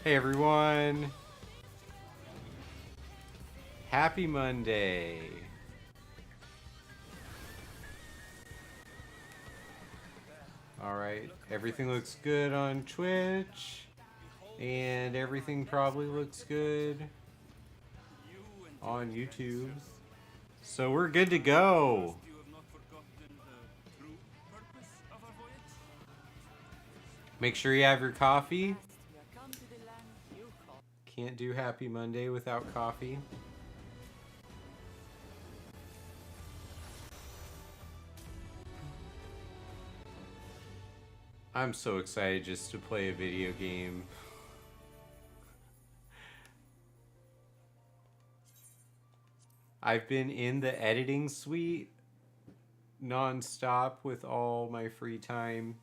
Hey everyone! Happy Monday! Alright, everything looks good on Twitch, and everything probably looks good on YouTube. So we're good to go! Make sure you have your coffee. Can't do Happy Monday without coffee. I'm so excited just to play a video game. I've been in the editing suite non-stop with all my free time,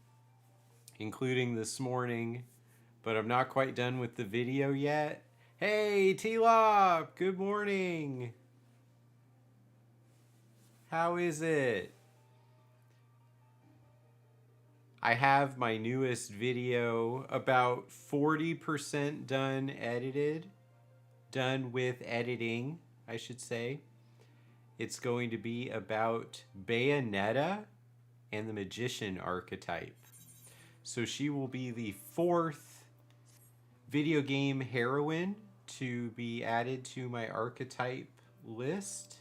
including this morning, but I'm not quite done with the video yet. Hey, T-Lop! Good morning! How is it? I have my newest video about 40% done edited. Done with editing, I should say. It's going to be about Bayonetta and the Magician archetype. So she will be the fourth video game heroine to be added to my archetype list.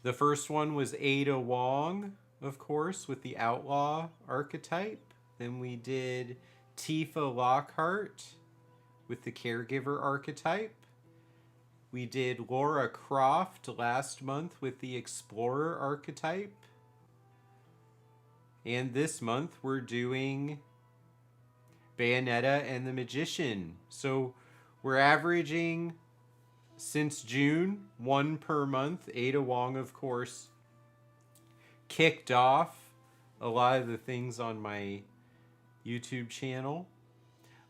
The first one was Ada Wong, of course, with the Outlaw archetype. Then we did Tifa Lockhart with the Caregiver archetype. We did Laura Croft last month with the Explorer archetype. And this month we're doing Bayonetta and the Magician. So we're averaging, since June, one per month. Ada Wong, of course, kicked off a lot of the things on my YouTube channel.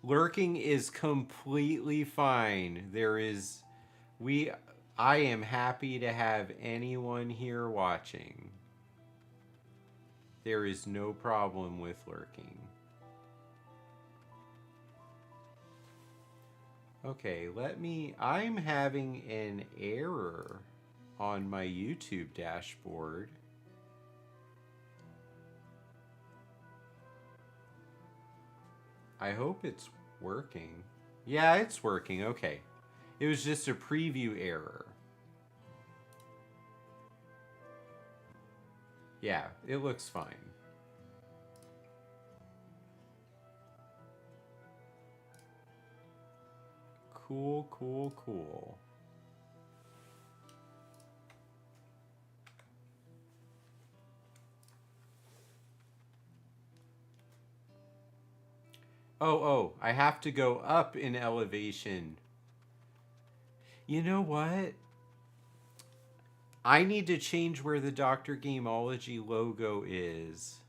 Lurking is completely fine. I am happy to have anyone here watching. There is no problem with lurking. Okay, I'm having an error on my YouTube dashboard. I hope it's working. Yeah, it's working, okay. It was just a preview error. Yeah, it looks fine. Cool, cool, cool. Oh, I have to go up in elevation. You know what? I need to change where the Dr. Gameology logo is,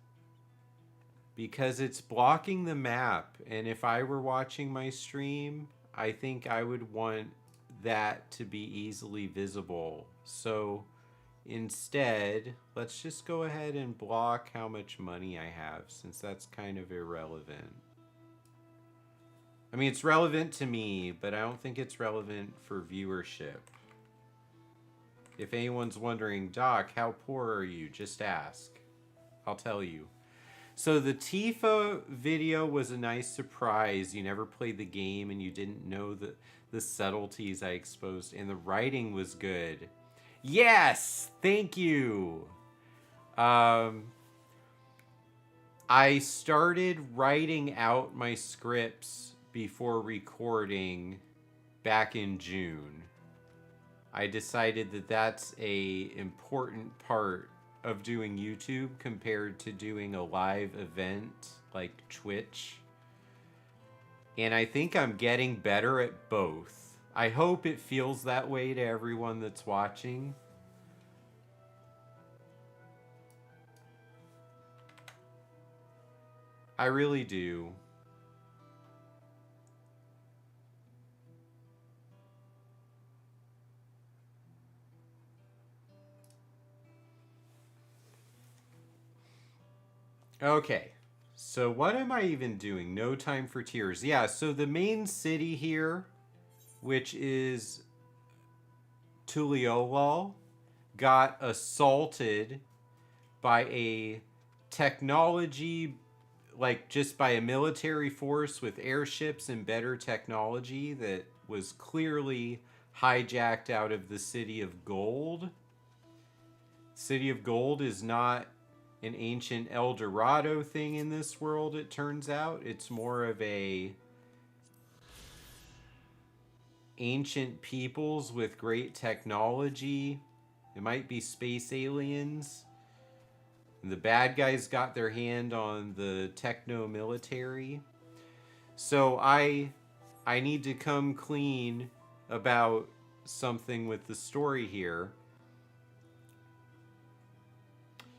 because it's blocking the map, and if I were watching my stream, I think I would want that to be easily visible. So instead, let's just go ahead and block how much money I have, since that's kind of irrelevant. I mean, it's relevant to me, but I don't think it's relevant for viewership. If anyone's wondering, Doc, how poor are you? Just ask. I'll tell you. So the Tifa video was a nice surprise. You never played the game and you didn't know the subtleties I exposed, and the writing was good. Yes! Thank you! I started writing out my scripts before recording back in June. I decided that that's a important part of doing YouTube compared to doing a live event like Twitch. And I think I'm getting better at both. I hope it feels that way to everyone that's watching. I really do. Okay, So what am I even doing? No Time for Tears. Yeah, so the main city here, which is Tuliolol, got assaulted by a technology, like just by a military force with airships and better technology that was clearly hijacked out of the City of Gold. City of Gold is not an ancient El Dorado thing in this world, it turns out. It's more of a ancient peoples with great technology. It might be space aliens. The bad guys got their hand on the techno military. So I need to come clean about something with the story here.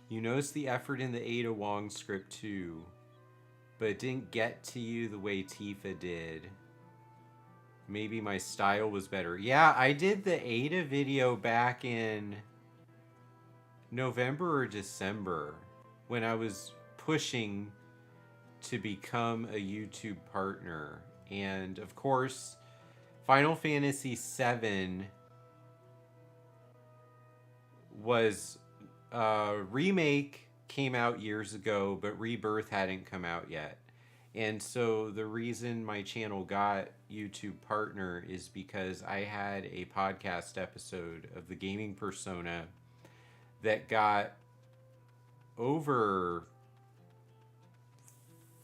You notice the effort in the Ada Wong script too, but it didn't get to you the way Tifa did. Maybe my style was better. Yeah, I did the Ada video back in November or December when I was pushing to become a YouTube partner. And of course, Final Fantasy VII was remake came out years ago, but Rebirth hadn't come out yet. And so the reason my channel got YouTube partner is because I had a podcast episode of the gaming persona that got over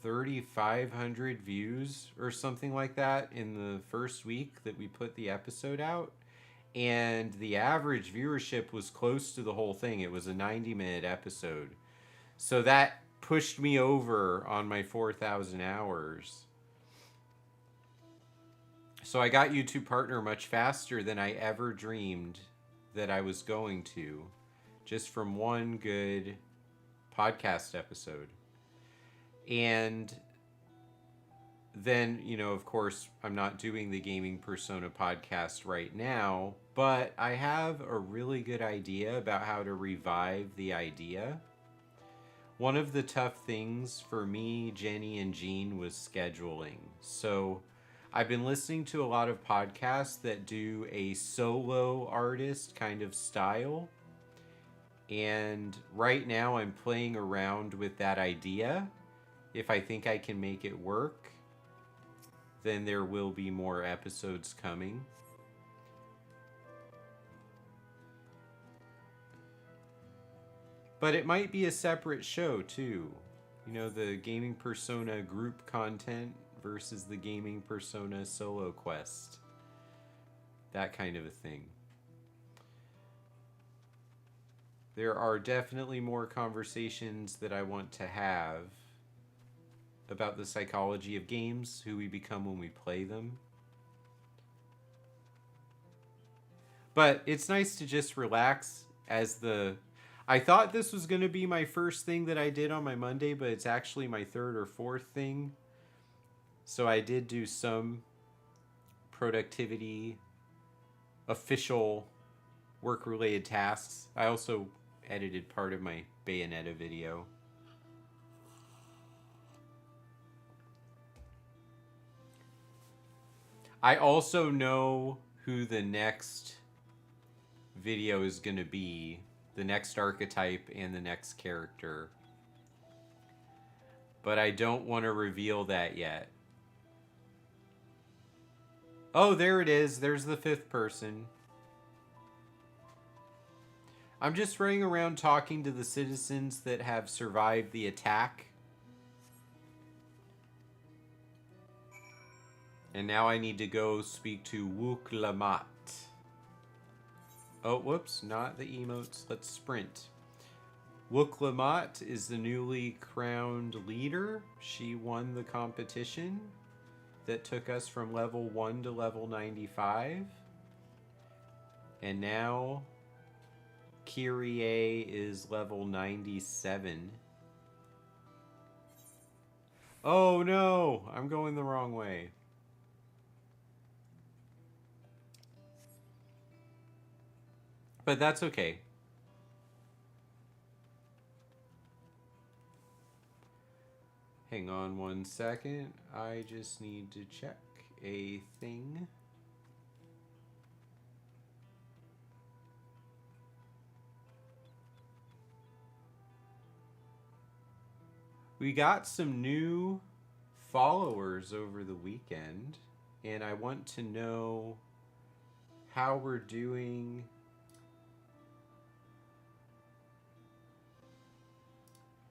3,500 views or something like that in the first week that we put the episode out. And the average viewership was close to the whole thing. It was a 90-minute episode. So that pushed me over on my 4,000 hours. So I got YouTube partner much faster than I ever dreamed that I was going to, just from one good podcast episode. And then, you know, of course, I'm not doing the Gaming Persona podcast right now, but I have a really good idea about how to revive the idea. One of the tough things for me, Jenny, and Jean was scheduling. So I've been listening to a lot of podcasts that do a solo artist kind of style. And right now I'm playing around with that idea. If I think I can make it work, then there will be more episodes coming. But it might be a separate show too. You know, the Gaming Persona group content versus the Gaming Persona solo quest. That kind of a thing. There are definitely more conversations that I want to have about the psychology of games, who we become when we play them. But it's nice to just relax as I thought this was going to be my first thing that I did on my Monday, but it's actually my third or fourth thing. So I did do some productivity, official work-related tasks. I also edited part of my Bayonetta video. I also know who the next video is going to be, the next archetype and the next character. But I don't want to reveal that yet. Oh, there it is. There's the fifth person. I'm just running around talking to the citizens that have survived the attack. And now I need to go speak to Wook Lamat. Oh, whoops, not the emotes. Let's sprint. Wook Lamat is the newly crowned leader. She won the competition that took us from level 1 to level 95. And now Kyrie is level 97. Oh no, I'm going the wrong way. But that's okay. Hang on one second. I just need to check a thing. We got some new followers over the weekend, and I want to know how we're doing.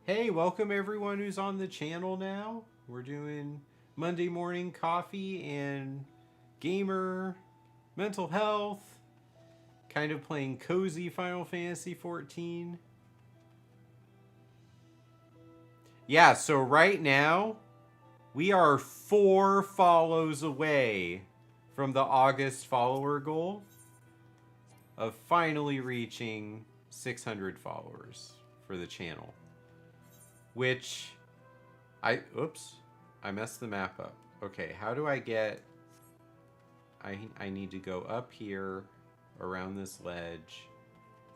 Hey, welcome everyone who's on the channel now. We're doing Monday morning coffee and gamer, mental health, kind of playing cozy Final Fantasy 14. Yeah, so right now, we are 4 follows away from the August follower goal of finally reaching 600 followers for the channel. Which, oops, I messed the map up. Okay, how do I get, I need to go up here around this ledge.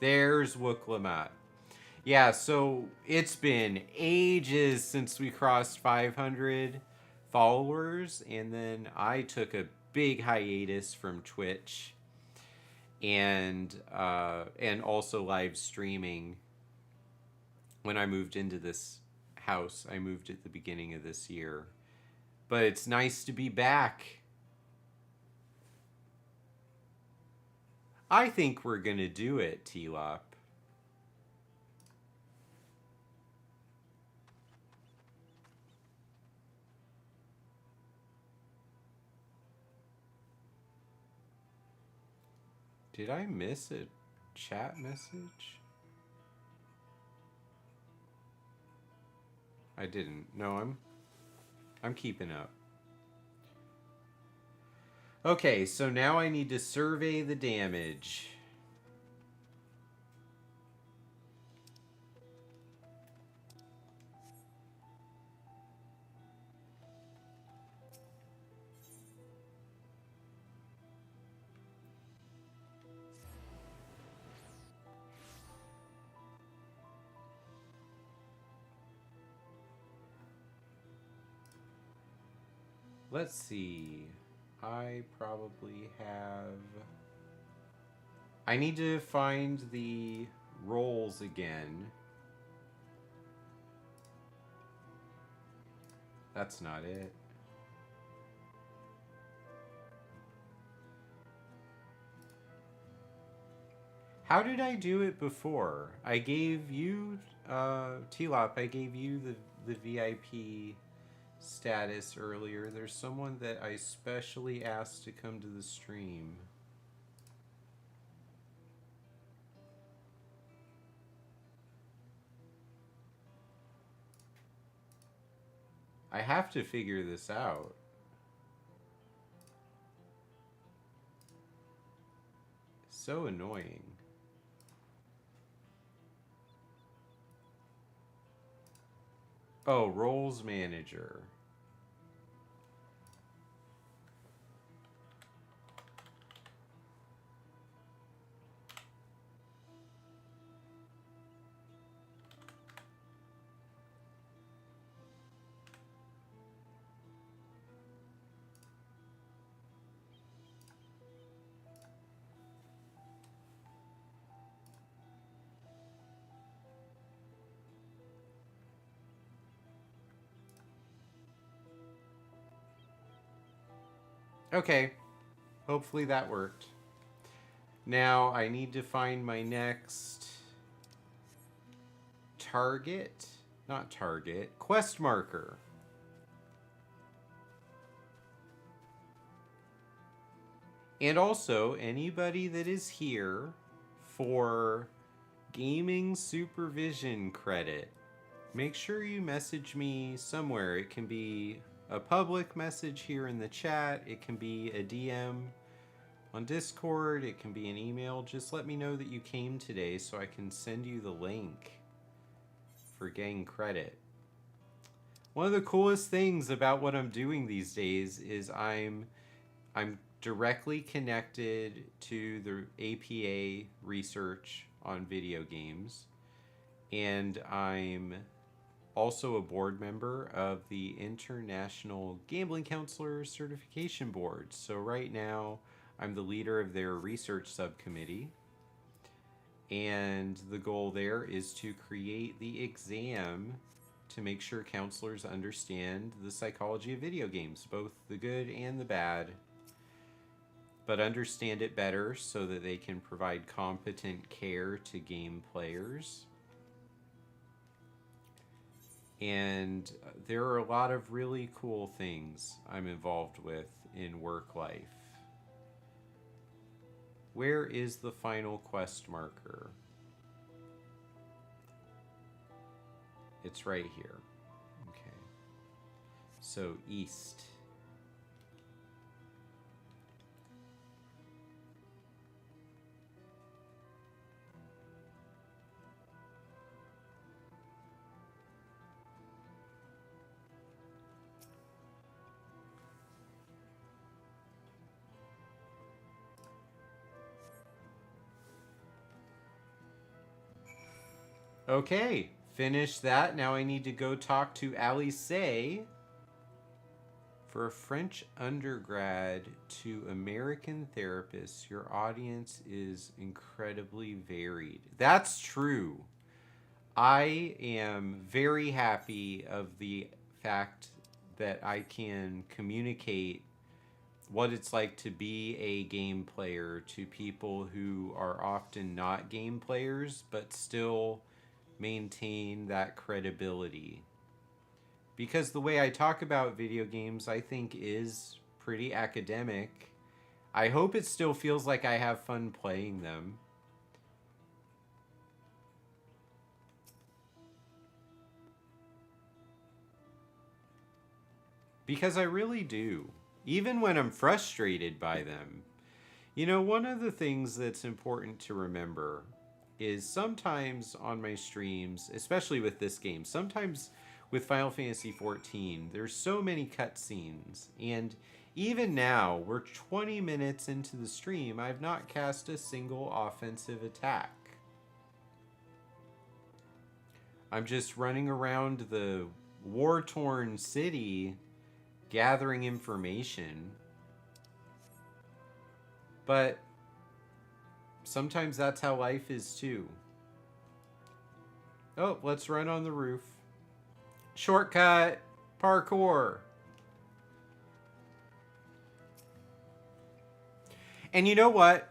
There's Wooklamat. Yeah, so it's been ages since we crossed 500 followers, and then I took a big hiatus from Twitch and also live streaming. When I moved into this house, I moved at the beginning of this year, but it's nice to be back. I think we're gonna do it, T-Lop. Did I miss a chat message? I didn't. No, I'm keeping up. Okay, so now I need to survey the damage. Let's see. I probably have... I need to find the rolls again. That's not it. How did I do it before? I gave you, T-Lop, I gave you the VIP status earlier. There's someone that I specially asked to come to the stream. I have to figure this out. So annoying. Oh, roles manager. Okay, hopefully that worked. Now I need to find my next target, not target, quest marker. And also, anybody that is here for gaming supervision credit, make sure you message me somewhere. It can be a public message here in the chat. It can be a DM on Discord. It can be an email. Just let me know that you came today so I can send you the link for gang credit. One of the coolest things about what I'm doing these days is I'm directly connected to the APA research on video games, and I'm also a board member of the International Gambling Counselor Certification Board. So right now, I'm the leader of their research subcommittee. And the goal there is to create the exam to make sure counselors understand the psychology of video games, both the good and the bad, but understand it better so that they can provide competent care to game players. And there are a lot of really cool things I'm involved with in work life. Where is the final quest marker? It's right here. Okay. So east. Okay, finish that. Now I need to go talk to Alice for a French undergrad to American therapists. Your audience is incredibly varied. That's true. I am very happy of the fact that I can communicate what it's like to be a game player to people who are often not game players but still maintain that credibility. Because the way I talk about video games, I think, is pretty academic. I hope it still feels like I have fun playing them. Because I really do. Even when I'm frustrated by them. You know, one of the things that's important to remember is sometimes on my streams, especially with this game, sometimes with Final Fantasy XIV, there's so many cutscenes. And even now, we're 20 minutes into the stream, I've not cast a single offensive attack. I'm just running around the war-torn city gathering information. But sometimes that's how life is too. Oh, let's run on the roof. Shortcut! Parkour! And you know what?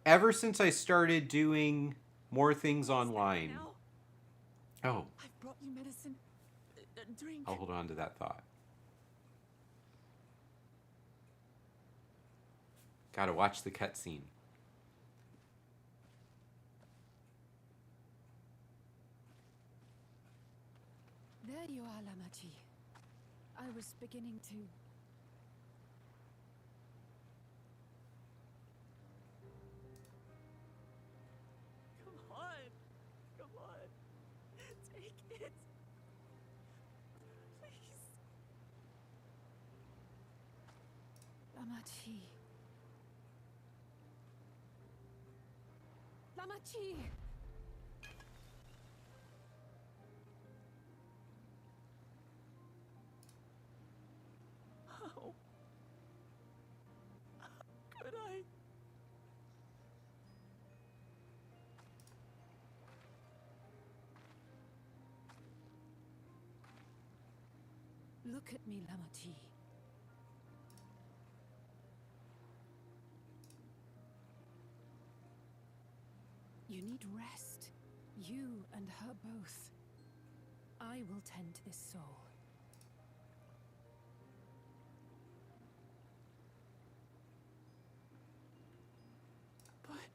Ever since I started doing more things online... Oh. I've brought you medicine. Drink. I'll hold on to that thought. Gotta watch the cutscene. There you are, Lamachi. I was beginning to... Come on. Come on. Take it. Please. Lamachi. Lamachi! How? How could I? Look at me, Lamachi. You need rest. You and her both. I will tend to this soul. But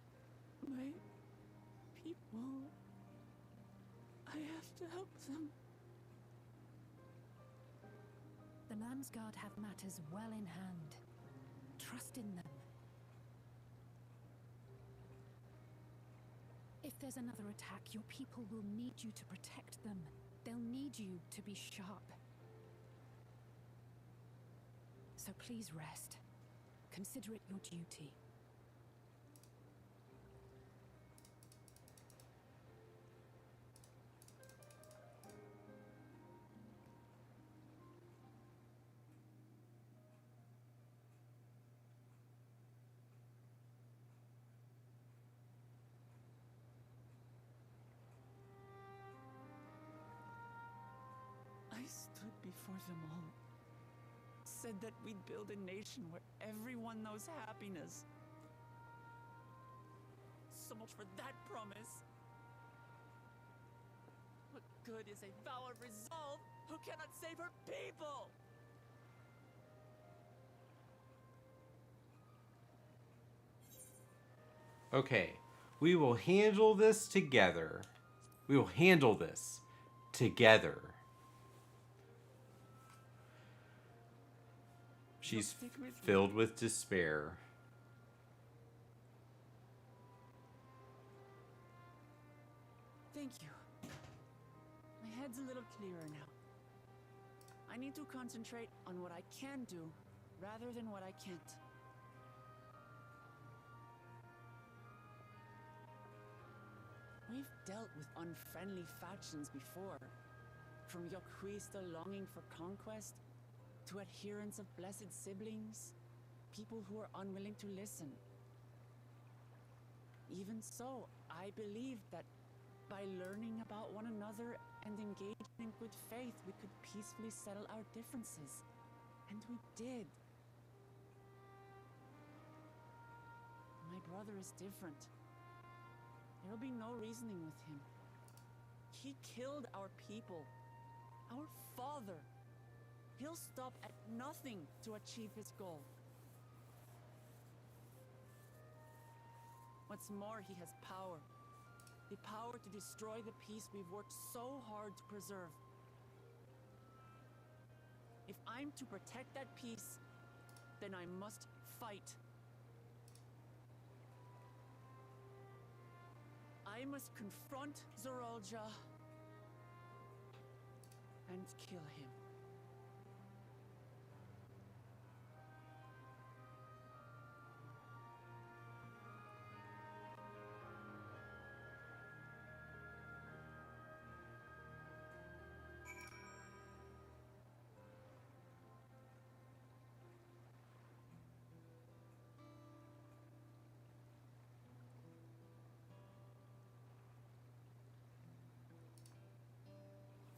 my people... I have to help them. The Landsguard have matters well in hand. Trust in them. If there's another attack, your people will need you to protect them. They'll need you to be sharp. So please rest. Consider it your duty. stood before them all, said that we'd build a nation where everyone knows happiness. So much for that promise. What good is a vow of resolve who cannot save her people? Okay, we will handle this together. We will handle this together. She's filled with despair. Thank you. My head's a little clearer now. I need to concentrate on what I can do rather than what I can't. We've dealt with unfriendly factions before. From Yokhui still longing for conquest, to adherents of blessed siblings, people who are unwilling to listen. Even so, I believed that by learning about one another and engaging in good faith, we could peacefully settle our differences. And we did. My brother is different. There'll be no reasoning with him. He killed our people, our father. He'll stop at nothing to achieve his goal. What's more, he has power. The power to destroy the peace we've worked so hard to preserve. If I'm to protect that peace, then I must fight. I must confront Zorolja and kill him.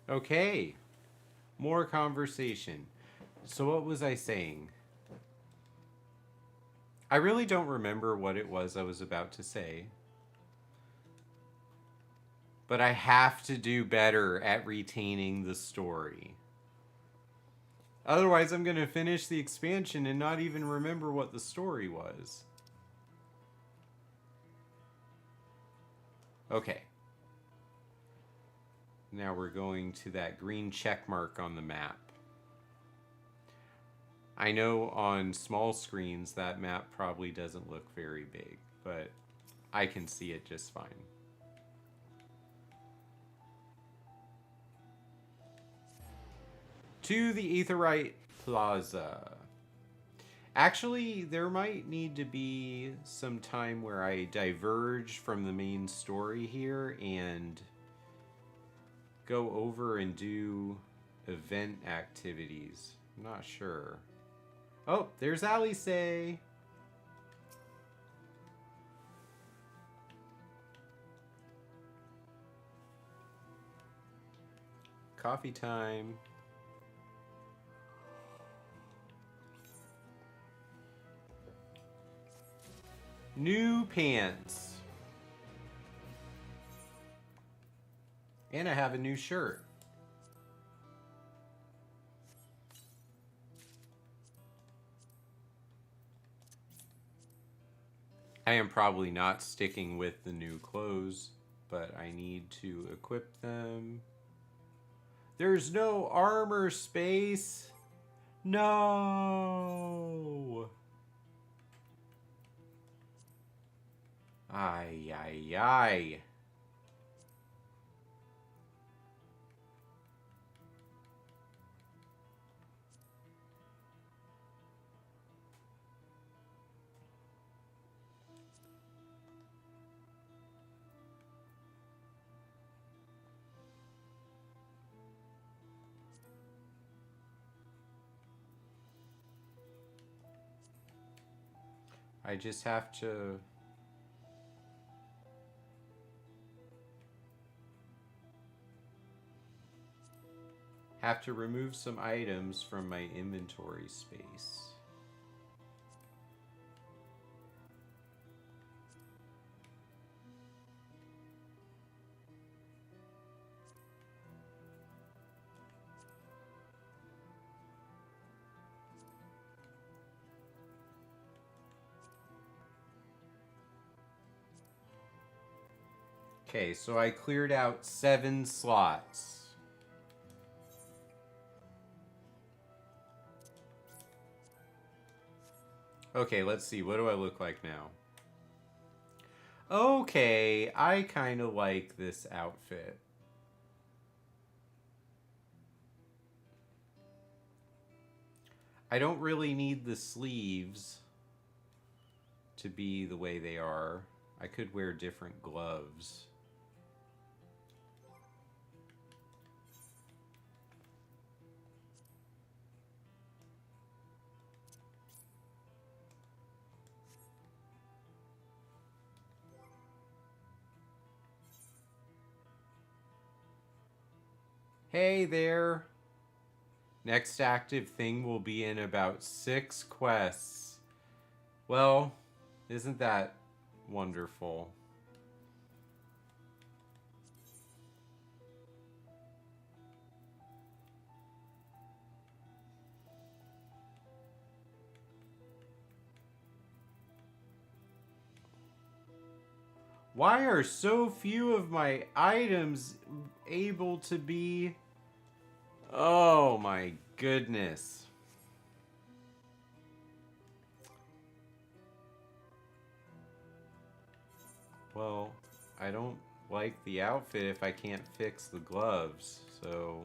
Okay, more conversation. So what was I saying? I really don't remember what it was I was about to say. But I have to do better at retaining the story. Otherwise, I'm going to finish the expansion and not even remember what the story was. Okay. Now we're going to that green check mark on the map. I know on small screens that map probably doesn't look very big, but I can see it just fine. To the Aetheryte Plaza. Actually, there might need to be some time where I diverge from the main story here and go over and do event activities. I'm not sure. Oh, there's Alice. Coffee time. New pants. And I have a new shirt. I am probably not sticking with the new clothes, but I need to equip them. There's no armor space. No. Ay, ay, ay. I just have to... Have to remove some items from my inventory space. Okay, so I cleared out 7 slots. Okay, let's see. What do I look like now? Okay, I kind of like this outfit. I don't really need the sleeves to be the way they are. I could wear different gloves. Hey there. Next active thing will be in about 6 quests. Well, isn't that wonderful? Why are so few of my items able to be... Oh my goodness. Well, I don't like the outfit if I can't fix the gloves, so...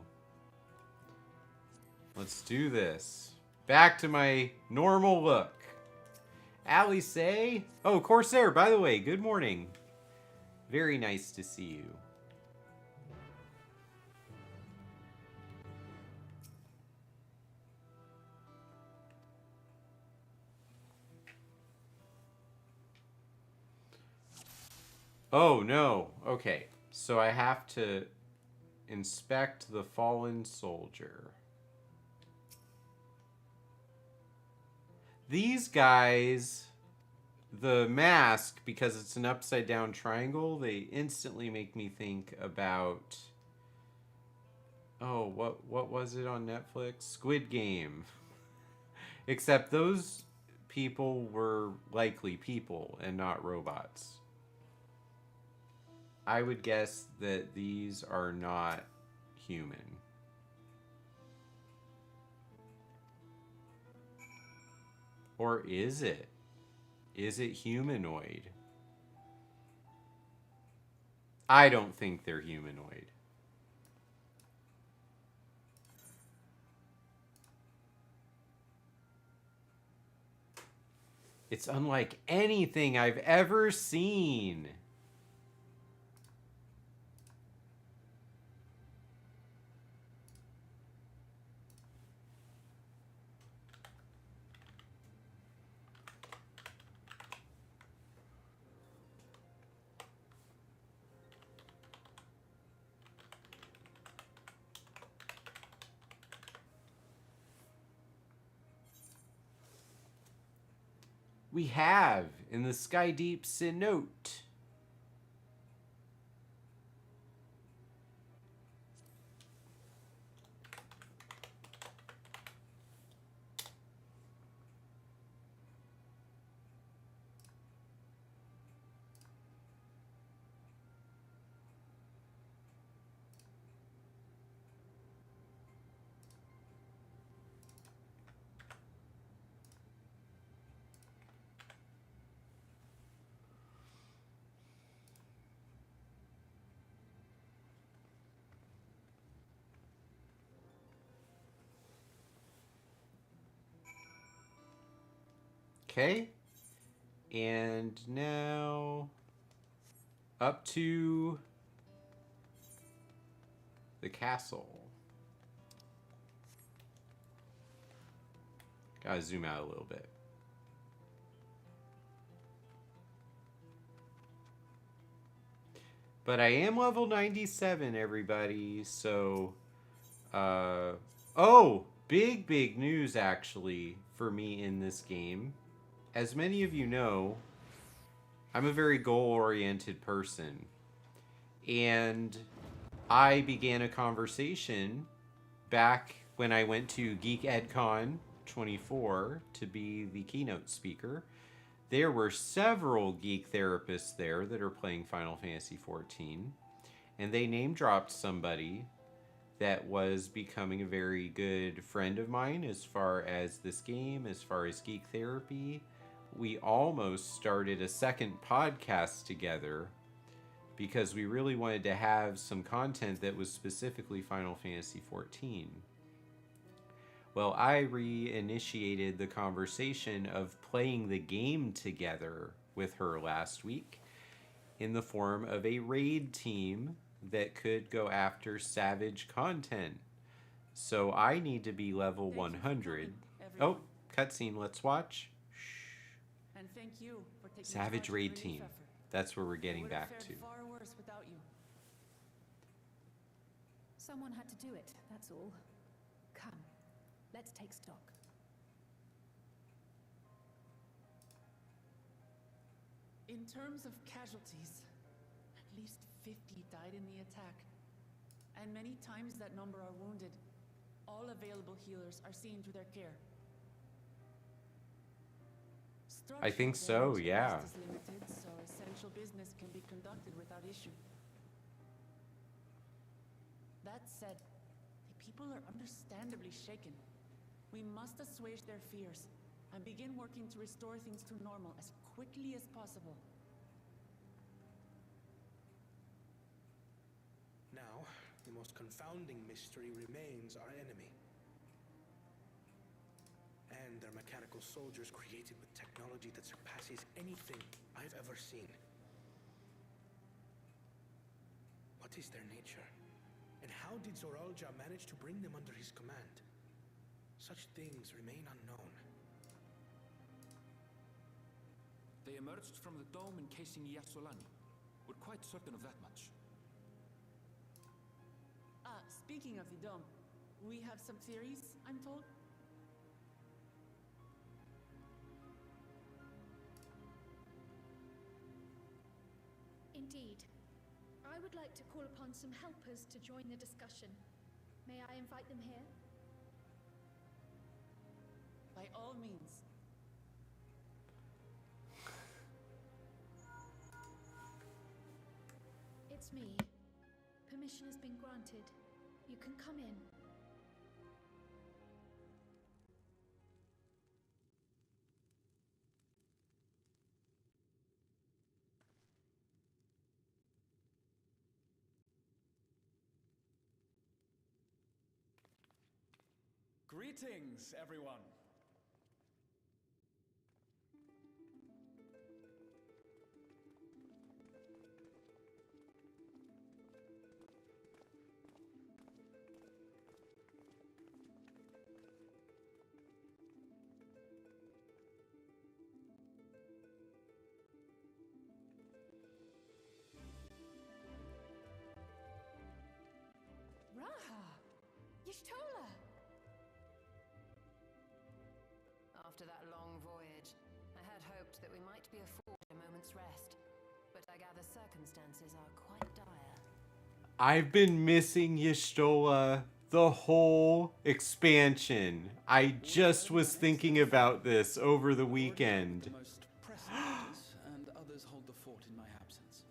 Let's do this. Back to my normal look. Alice? Oh, Corsair, by the way, good morning. Very nice to see you. Oh, no. Okay. So I have to inspect the fallen soldier. These guys, the mask, because it's an upside down triangle, they instantly make me think about... Oh, what was it on Netflix? Squid Game. Except those people were likely people and not robots. I would guess that these are not human. Or is it? Is it humanoid? I don't think they're humanoid. It's unlike anything I've ever seen. We have in the Sky Deep Note. Okay. And now up to the castle. Gotta zoom out a little bit. But I am level 97, everybody, so Oh, big news actually for me in this game. As many of you know, I'm a very goal-oriented person. And I began a conversation back when I went to Geek EdCon 24 to be the keynote speaker. There were several geek therapists there that are playing Final Fantasy XIV, and they name dropped somebody that was becoming a very good friend of mine as far as this game, as far as geek therapy. We almost started a second podcast together because we really wanted to have some content that was specifically Final Fantasy XIV. Well, I reinitiated the conversation of playing the game together with her last week in the form of a raid team that could go after savage content. So I need to be level 100. Oh, cutscene, let's watch. And thank you for taking Savage charge of raid the relief team. effort. That's where we're getting Would have back to. fared far worse without you. Someone had to do it, that's all. Come, let's take stock. In terms of casualties, at least 50 died in the attack. And many times that number are wounded. All available healers are seen to their care. I think so, Structural yeah. damage is limited, so essential business can be conducted without issue. That said, the people are understandably shaken. We must assuage their fears and begin working to restore things to normal as quickly as possible. Now, the most confounding mystery remains our enemy. And their mechanical soldiers created with technology that surpasses anything I've ever seen. What is their nature? And how did Zoralja manage to bring them under his command? Such things remain unknown. They emerged from the dome encasing Yasolani. We're quite certain of that much. Speaking of the dome, we have some theories, I'm told. Indeed. I would like to call upon some helpers to join the discussion. May I invite them here? By all means. It's me. Permission has been granted. You can come in. Greetings, everyone. Raha! Y'shtola! After that long voyage, I had hoped that we might be afforded a moment's rest, but I gather circumstances are quite dire. I've been missing Y'shtola the whole expansion. I just was thinking about this over the weekend. The most pressing matters, and others hold the fort in my absence.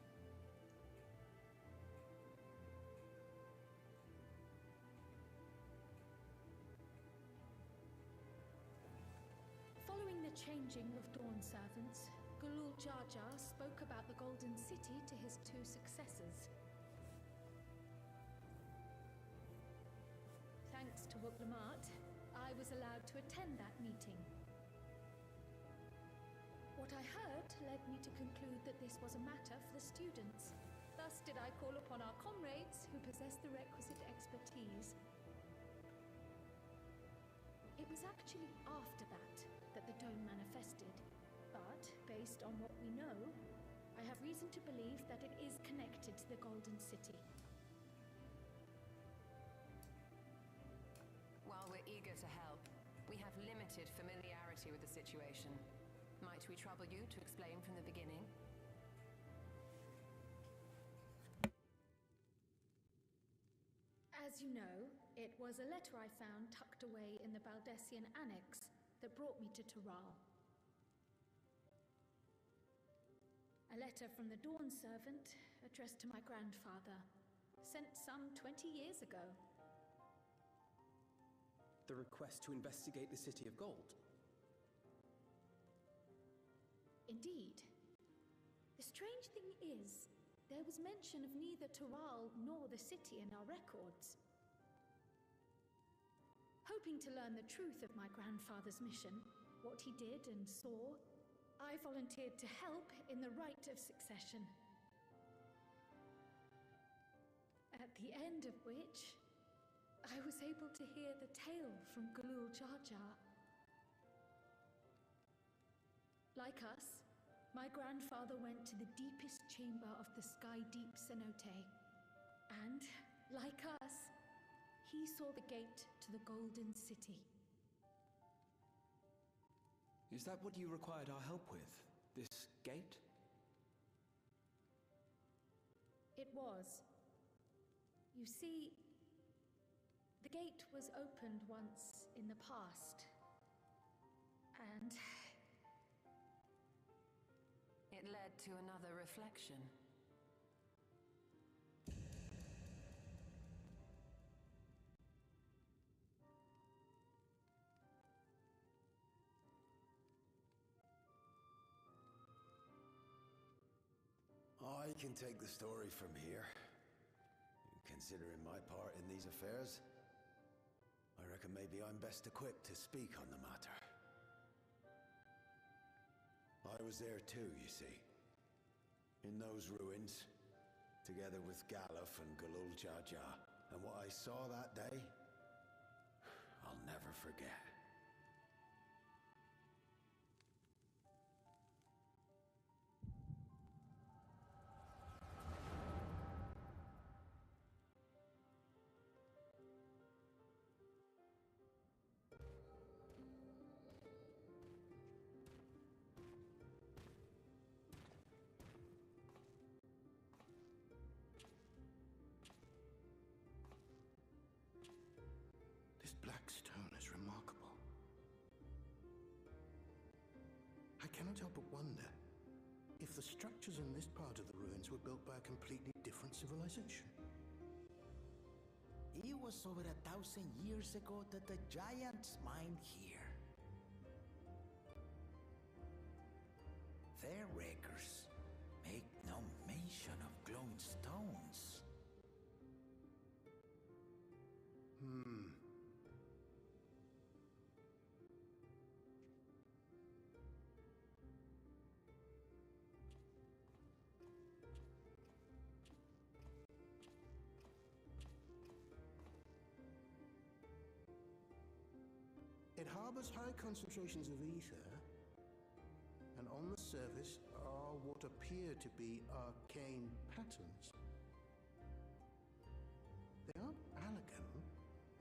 Following the changing of Dawn servants, Gulul Jar Jar spoke about the Golden City to his two successors. Thanks to Wuklamart, I was allowed to attend that meeting. What I heard led me to conclude that this was a matter for the students. Thus did I call upon our comrades who possess the requisite expertise. It was actually after that the dome manifested. But, based on what we know, I have reason to believe that it is connected to the Golden City. to help. We have limited familiarity with the situation. Might we trouble you to explain from the beginning? As you know, it was a letter I found tucked away in the Baldessian Annex that brought me to Toral. A letter from the Dawn servant addressed to my grandfather, sent some 20 years ago. The request to investigate the City of Gold. Indeed. The strange thing is, there was mention of neither Toral nor the city in our records. Hoping to learn the truth of my grandfather's mission, what he did and saw, I volunteered to help in the rite of succession. At the end of which, I was able to hear the tale from Galul Jar Jar. Like us, my grandfather went to the deepest chamber of the sky deep cenote, and, like us, he saw the gate to the Golden City. Is that what you required our help with? This gate? It was. You see, the gate was opened once in the past, and It led to another reflection. I can take the story from here. Considering my part in these affairs, I reckon maybe I'm best equipped to speak on the matter. I was there too, you see. In those ruins, together with Galuf and Galul Jar Jar. And what I saw that day, I'll never forget. This black stone is remarkable. I cannot help but wonder if the structures in this part of the ruins were built by a completely different civilization. It was over 1,000 years ago that the giants mined here. Their records make no mention of glowing stones. It harbors high concentrations of ether, and on the surface are what appear to be arcane patterns. They aren't Allagan,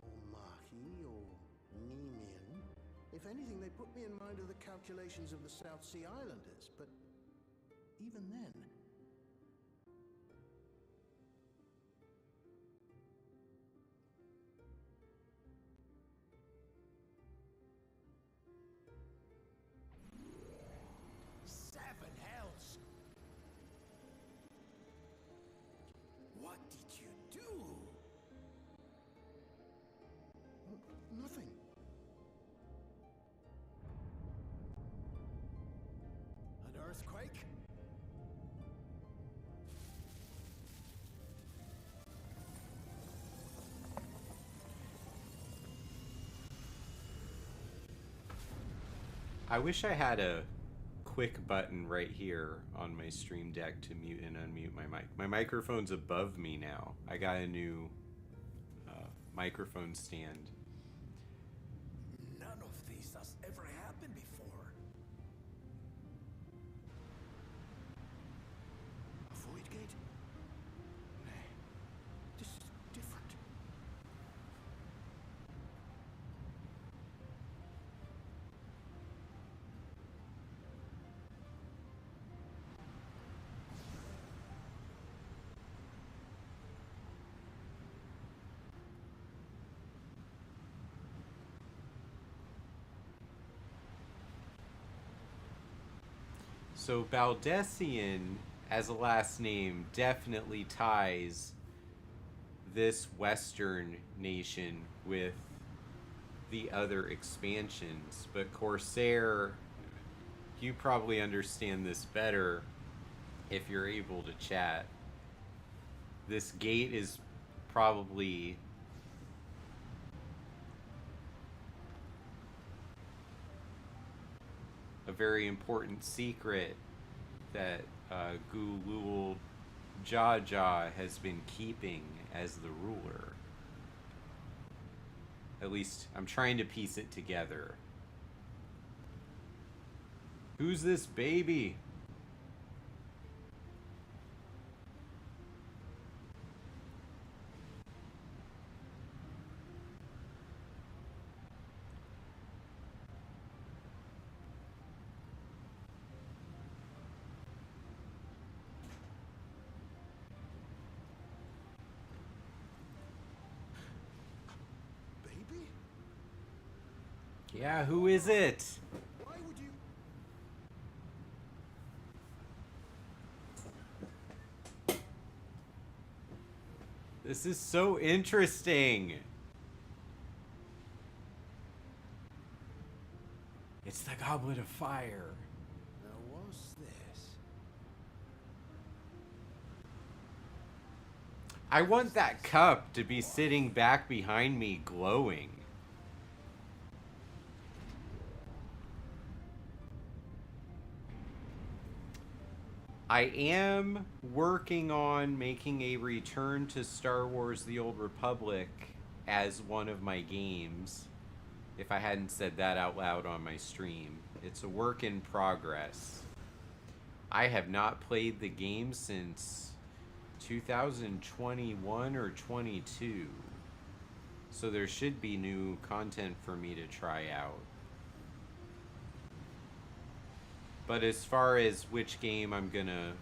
or Mahi, or Nemean. If anything, they put me in mind of the calculations of the South Sea Islanders, but even then... Seven hells! What did you do? Nothing. An earthquake? I wish I had a quick button right here on my stream deck to mute and unmute my mic. My microphone's above me now. I got a new microphone stand. None of this has ever happened before. A void gate? Nay, this is different. So Baldessian, as a last name, definitely ties this Western nation with the other expansions. But Corsair, you probably understand this better if you're able to chat. This gate is probably a very important secret that Gulul Jaja has been keeping as the ruler. At least I'm trying to piece it together. Who's this baby? Yeah, who is it? Why would you? This is so interesting. It's the Goblet of Fire. Now what's this? I want that cup to be sitting back behind me glowing. I am working on making a return to Star Wars The Old Republic as one of my games. If I hadn't said that out loud on my stream. It's a work in progress. I have not played the game since 2021 or 22. So there should be new content for me to try out. But as far as which game I'm gonna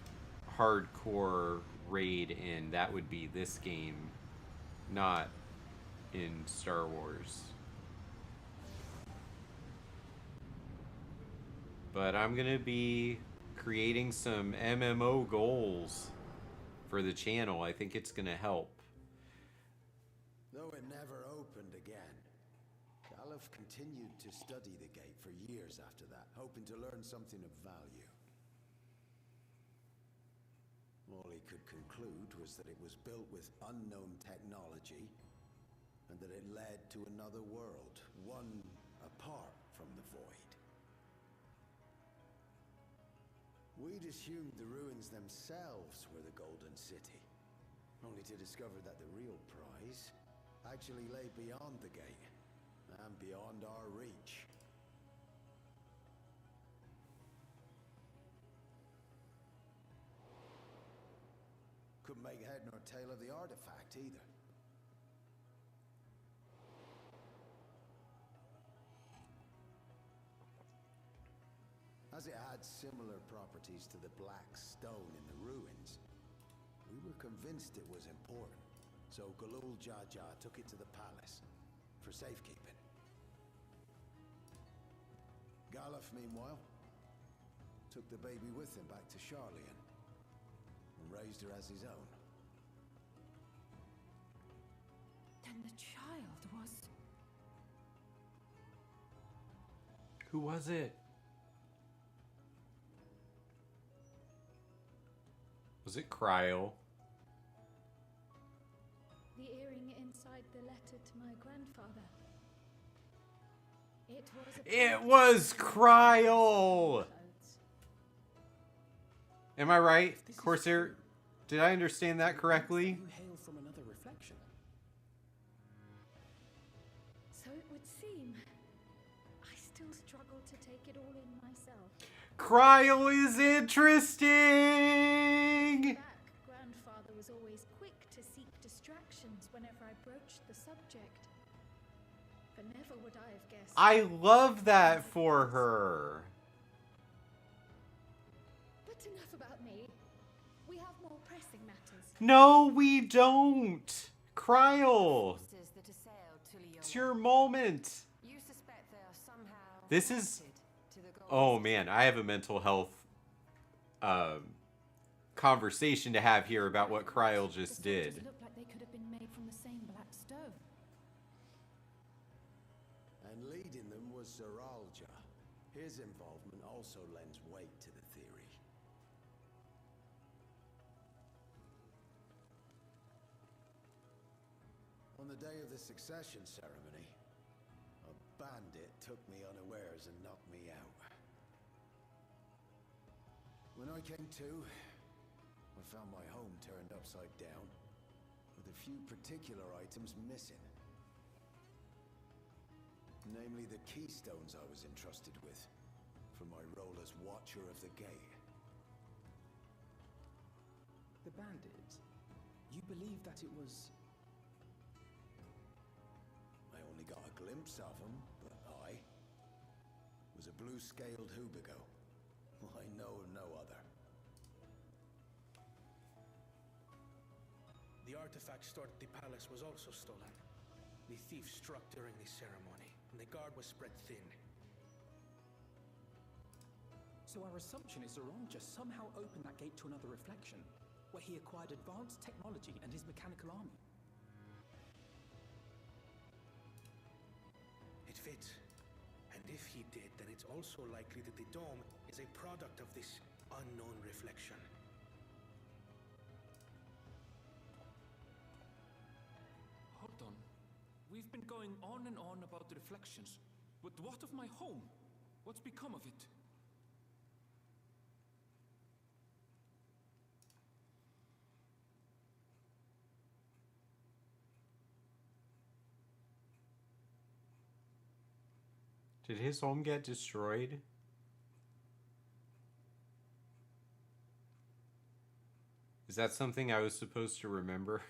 hardcore raid in, that would be this game, not in Star Wars. But I'm gonna be creating some MMO goals for the channel. I think it's gonna help. Though it never opened again, Galuf continued to study the gate for years after that, hoping to learn something of value. All he could conclude was that it was built with unknown technology, and that it led to another world, one apart from the void. We'd assumed the ruins themselves were the Golden City, only to discover that the real prize actually lay beyond the gate, and beyond our reach. Couldn't make head nor tail of the artifact either. As it had similar properties to the black stone in the ruins, we were convinced it was important. So Gulul Jaja took it to the palace for safekeeping. Galuf, meanwhile, took the baby with him back to Charlian and raised her as his own. Then the child was... Who was it? Was it Cryo? The earring inside the letter to my grandfather. It was Cryo! Am I right, Corsair? Did I understand that correctly? You hail from another reflection. So it would seem. I still struggle to take it all in myself. Cryo is interesting! Back, grandfather was always quick to seek distractions whenever I broached the subject. But never would I have guessed. I love that for her. But enough about me. We have more pressing matters. No, we don't. Cryo. It's your moment. You suspect they are somehow This is... connected to the Oh Golden man, I have a mental health conversation to have here about what Kryl just The soldiers did. look like they could have been made from the same black stone. And leading them was Zeralja. His involvement also lends weight to the theory. On the day of the succession ceremony, a bandit took me unawares and knocked me out. When I came to, I found my home turned upside down, with a few particular items missing. Namely the keystones I was entrusted with, for my role as Watcher of the Gate. The bandit? You believe that it was... I only got a glimpse of him, but I was a blue-scaled Hubigo. I know of no other. The artifact stored at the palace was also stolen. The thief struck during the ceremony, and the guard was spread thin. So our assumption is Zeralja somehow opened that gate to another reflection, where he acquired advanced technology and his mechanical army. It fits. And if he did, then it's also likely that the dome is a product of this unknown reflection. Hold on. We've been going on and on about the reflections. But what of my home? What's become of it? Did his home get destroyed? Is that something I was supposed to remember?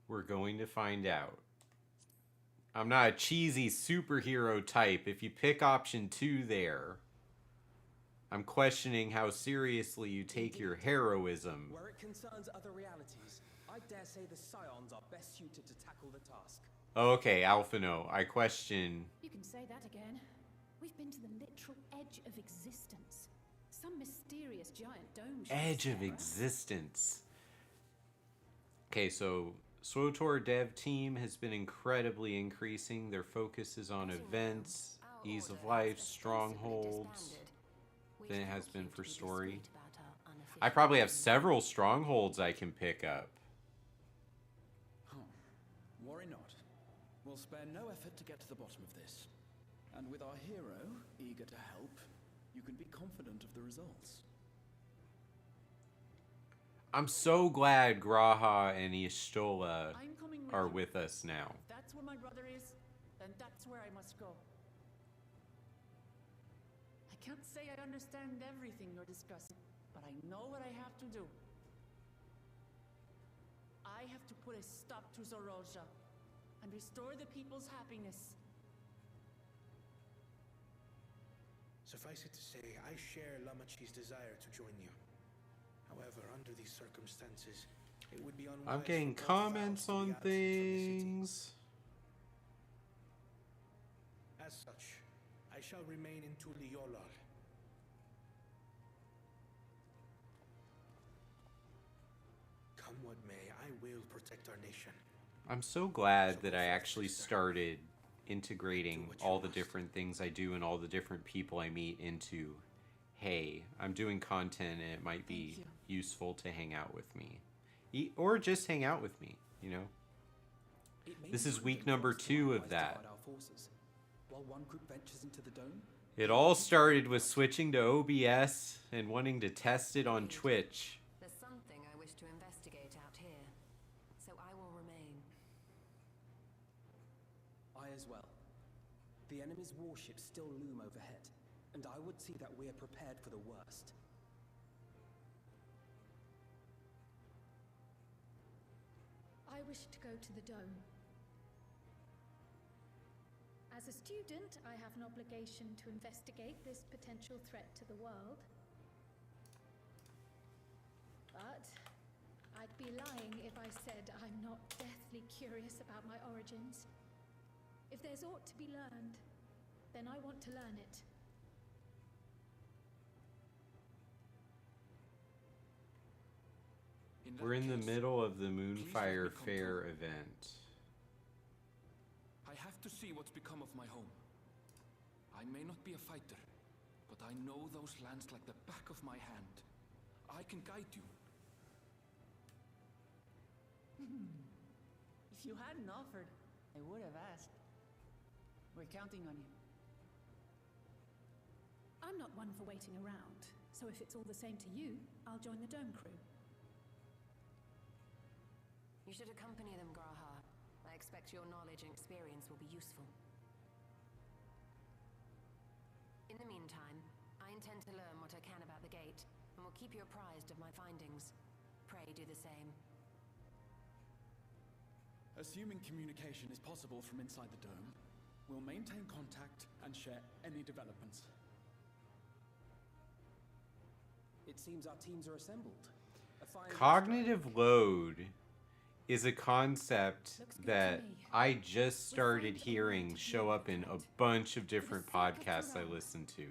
We're going to find out. I'm not a cheesy superhero type. If you pick option 2 there, I'm questioning how seriously you take your heroism. Where it concerns other realities, I dare say the Scions are best suited to tackle the task. Okay, Alphino, I question... You can say that again. We've been to the literal edge of existence. Some mysterious giant dome. Edge of existence. Okay, so SWTOR dev team has been incredibly increasing. Their focus is on events, ease of life, strongholds, than it has been for story. I probably have several strongholds I can pick up. Worry not. We'll spare no effort to get to the bottom of this. And with our hero eager to help, you can be confident of the results. I'm so glad Graha and Y'shtola I'm coming with are you. with us now. If that's where my brother is, then that's where I must go. I can't say I understand everything you're discussing, but I know what I have to do. I have to put a stop to Zeralja and restore the people's happiness. Suffice it to say, I share Lamachi's desire to join you. However, under these circumstances, it would be unwise. I'm getting for both comments sides to be on absent from the city. things. As such, I shall remain in Tuliolal. Come what may, I will protect our nation. I'm so glad that I actually started integrating all the different things I do and all the different people I meet into, hey, I'm doing content and it might be useful to hang out with me. Or just hang out with me, you know? This is week number 2 of that. While one group ventures into the dome, It all started with switching to OBS and wanting to test it on Twitch. There's something I wish to investigate out here, so I will remain. I as well. The enemy's warships still loom overhead, and I would see that we are prepared for the worst. I wish to go to the dome. As a student, I have an obligation to investigate this potential threat to the world. But I'd be lying if I said I'm not deathly curious about my origins. If there's aught to be learned, then I want to learn it. In that We're in the case, middle of the please let Moonfire me come Fair too. event. I have to see what's become of my home. I may not be a fighter, but I know those lands like the back of my hand. I can guide you. If you hadn't offered, I would have asked. We're counting on you. I'm not one for waiting around, so if it's all the same to you, I'll join the Dome crew. You should accompany them, Graha. I expect your knowledge and experience will be useful. In the meantime, I intend to learn what I can about the gate, and will keep you apprised of my findings. Pray do the same. Assuming communication is possible from inside the dome, we'll maintain contact and share any developments. It seems our teams are assembled. A fine Cognitive load is a concept that I just started hearing show up in a bunch of different podcasts I listen to.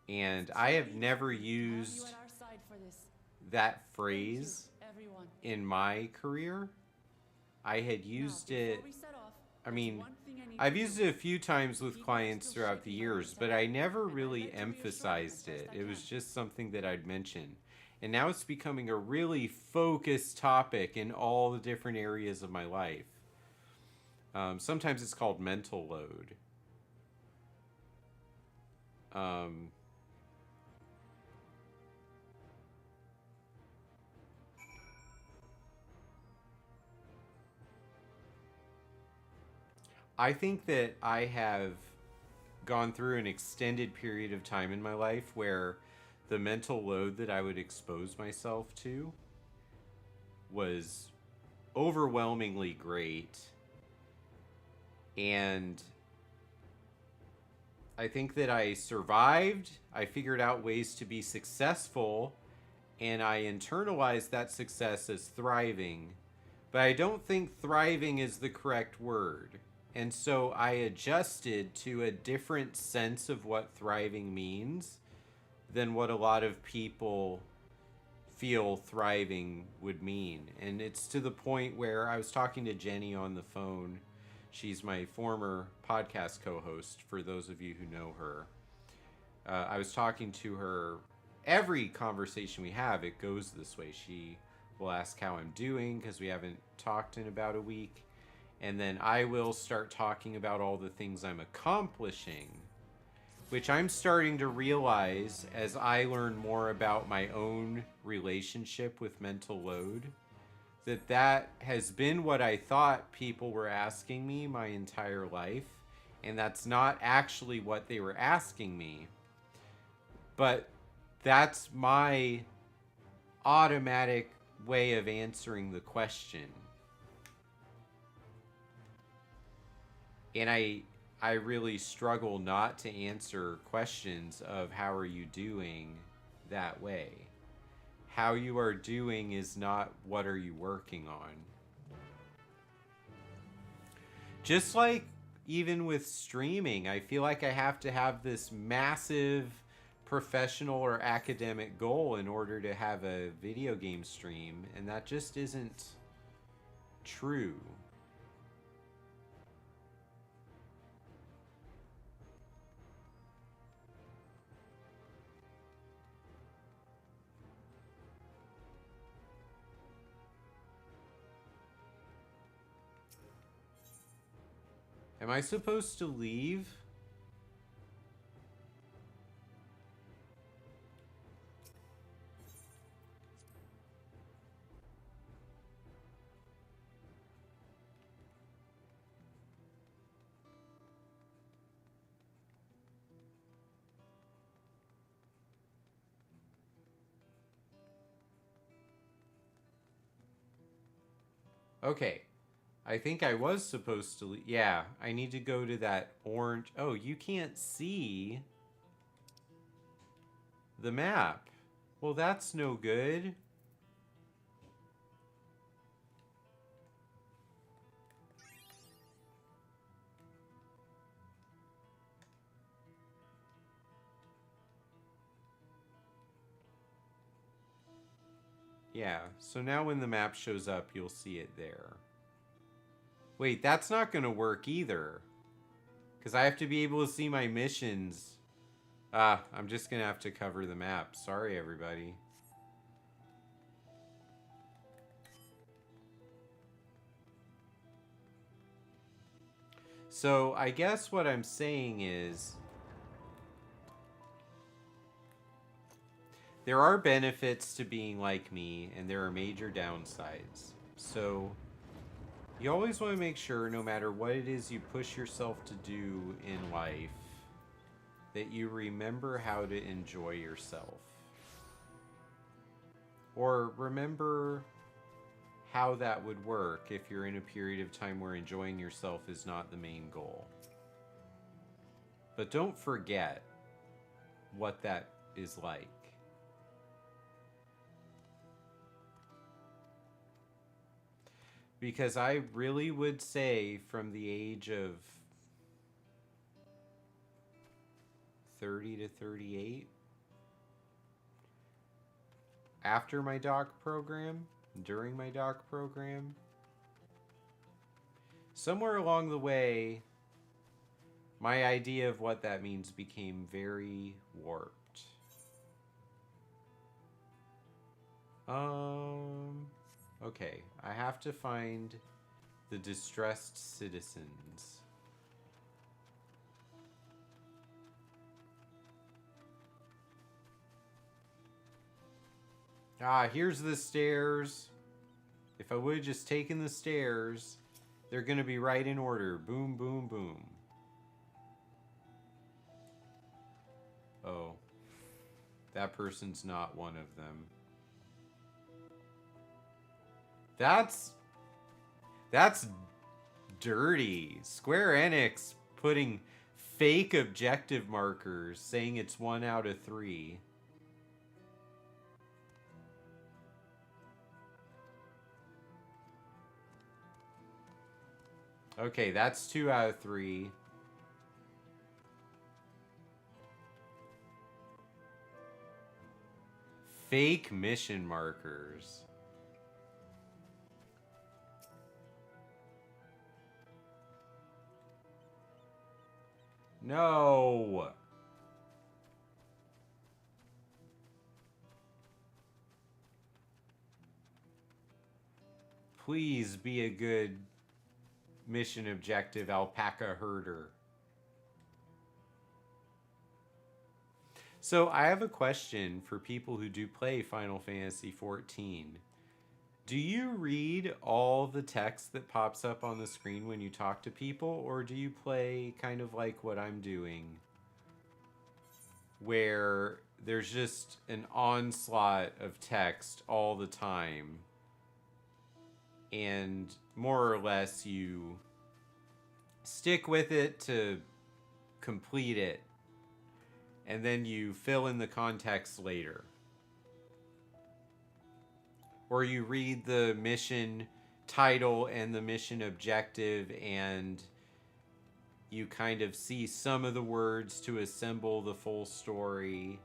And I have never used that phrase in my career. I had used it, I mean, I've used it a few times with clients throughout the years, but I never really emphasized it. It was just something that I'd mention. And now it's becoming a really focused topic in all the different areas of my life. Sometimes it's called mental load. I think that I have gone through an extended period of time in my life where the mental load that I would expose myself to was overwhelmingly great. And I think that I survived. I figured out ways to be successful, and I internalized that success as thriving. But I don't think thriving is the correct word. And so I adjusted to a different sense of what thriving means than what a lot of people feel thriving would mean. And it's to the point where I was talking to Jenny on the phone. She's my former podcast co-host, for those of you who know her. I was talking to her. Every conversation we have, it goes this way. She will ask how I'm doing because we haven't talked in about a week. And then I will start talking about all the things I'm accomplishing, which I'm starting to realize as I learn more about my own relationship with mental load, that has been what I thought people were asking me my entire life. And that's not actually what they were asking me. But that's my automatic way of answering the question. And I really struggle not to answer questions of how are you doing that way. How you are doing is not what are you working on. Just like even with streaming, I feel like I have to have this massive professional or academic goal in order to have a video game stream, and that just isn't true. Am I supposed to leave? Okay. I think I was supposed to... Yeah, I need to go to that orange... Oh, you can't see the map. Well, that's no good. Yeah, so now when the map shows up, you'll see it there. Wait, that's not going to work either. Because I have to be able to see my missions. I'm just going to have to cover the map. Sorry, everybody. So I guess what I'm saying is there are benefits to being like me, and there are major downsides. So you always want to make sure, no matter what it is you push yourself to do in life, that you remember how to enjoy yourself. Or remember how that would work if you're in a period of time where enjoying yourself is not the main goal. But don't forget what that is like. Because I really would say from the age of 30 to 38, after my doc program, during my doc program, somewhere along the way, my idea of what that means became very warped. Okay, I have to find the distressed citizens. Here's the stairs. If I would have just taken the stairs, they're going to be right in order. Boom, boom, boom. Oh, that person's not one of them. That's dirty. Square Enix putting fake objective markers, saying it's 1 out of 3. Okay, that's 2 out of 3. Fake mission markers. No. Please be a good mission objective, alpaca herder. So I have a question for people who do play Final Fantasy XIV. Do you read all the text that pops up on the screen when you talk to people, or do you play kind of like what I'm doing, where there's just an onslaught of text all the time, and more or less you stick with it to complete it, and then you fill in the context later? Or you read the mission title and the mission objective, and you kind of see some of the words to assemble the full story.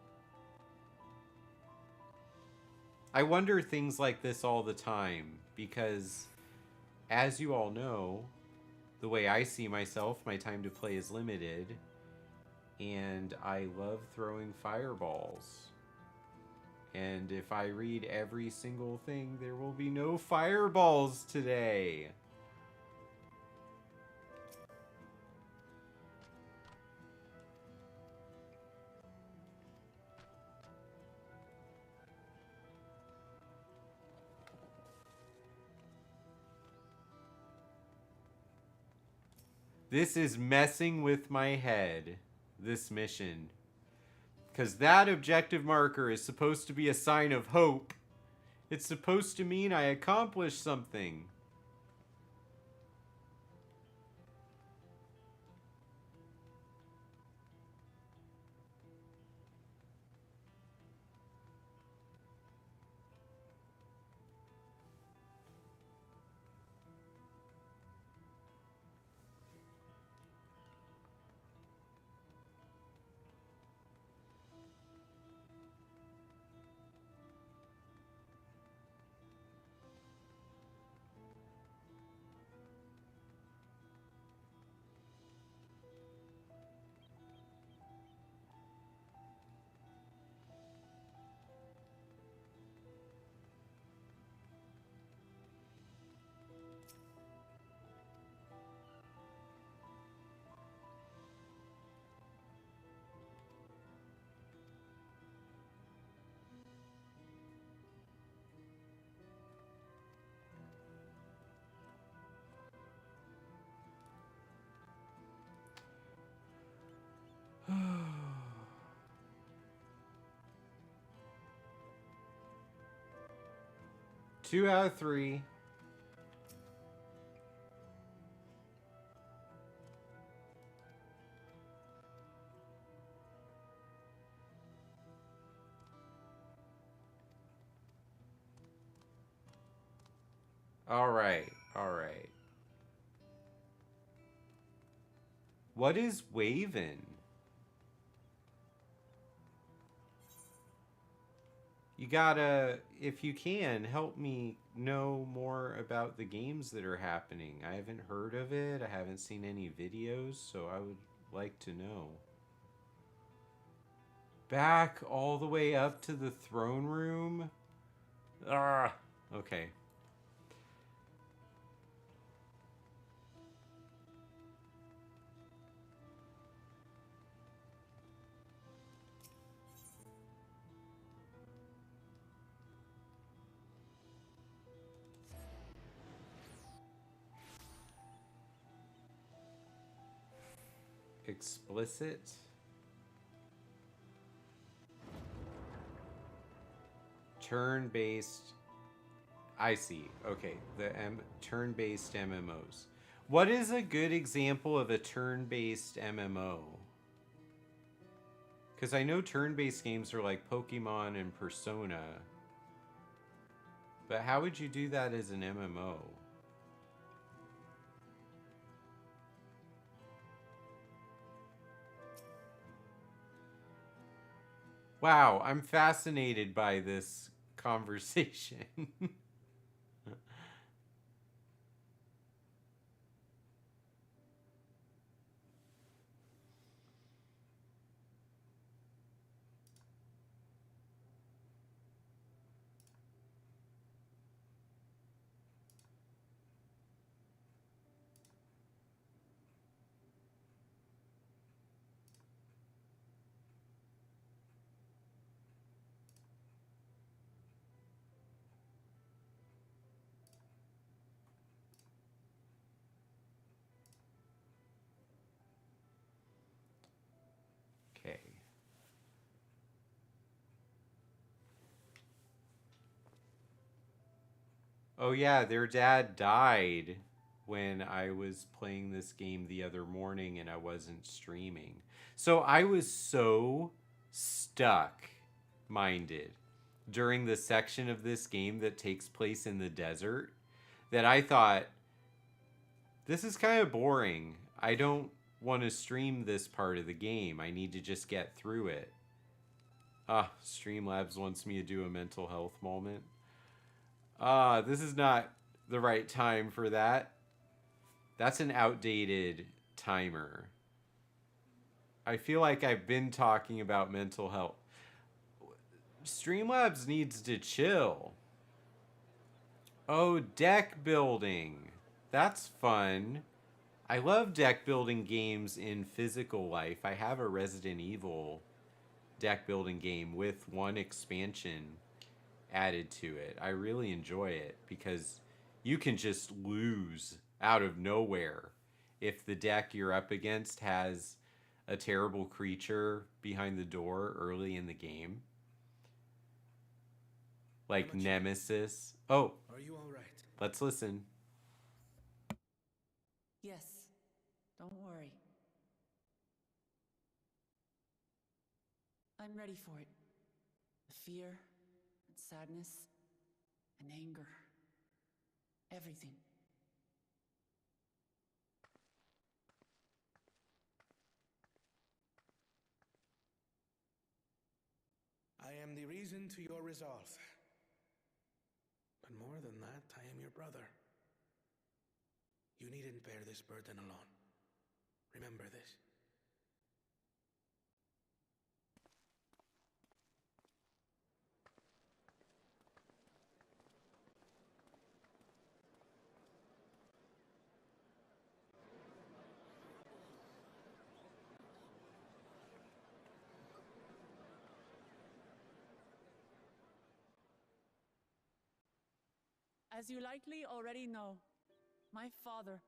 I wonder things like this all the time, because as you all know, the way I see myself, my time to play is limited, and I love throwing fireballs. And if I read every single thing, there will be no fireballs today. This is messing with my head, this mission. Because that objective marker is supposed to be a sign of hope. It's supposed to mean I accomplished something. 2 out of 3. All right. All right. What is wavin'? You gotta, if you can, help me know more about the games that are happening. I haven't heard of it. I haven't seen any videos, so I would like to know. Back all the way up to the throne room? Ah, okay. Explicit. Turn-based. I see. Okay, the turn-based MMOs. What is a good example of a turn-based MMO? Because I know turn-based games are like Pokemon and Persona. But how would you do that as an MMO? Wow, I'm fascinated by this conversation. Okay. Oh yeah, their dad died when I was playing this game the other morning and I wasn't streaming. So I was so stuck minded during the section of this game that takes place in the desert that I thought, this is kind of boring. I don't want to stream this part of the game. I need to just get through it. Streamlabs wants me to do a mental health moment. This is not the right time for that. That's an outdated timer. I feel like I've been talking about mental health. Streamlabs needs to chill. Oh, deck building. That's fun. I love deck building games in physical life. I have a Resident Evil deck building game with one expansion added to it. I really enjoy it because you can just lose out of nowhere if the deck you're up against has a terrible creature behind the door early in the game. Like Nemesis. Oh. Are you all right? Let's listen. Yes, don't worry. I'm ready for it. The fear, and sadness, and anger. Everything. I am the reason to your resolve. But more than that, I am your brother. You needn't bear this burden alone. Remember this. As you likely already know, my father,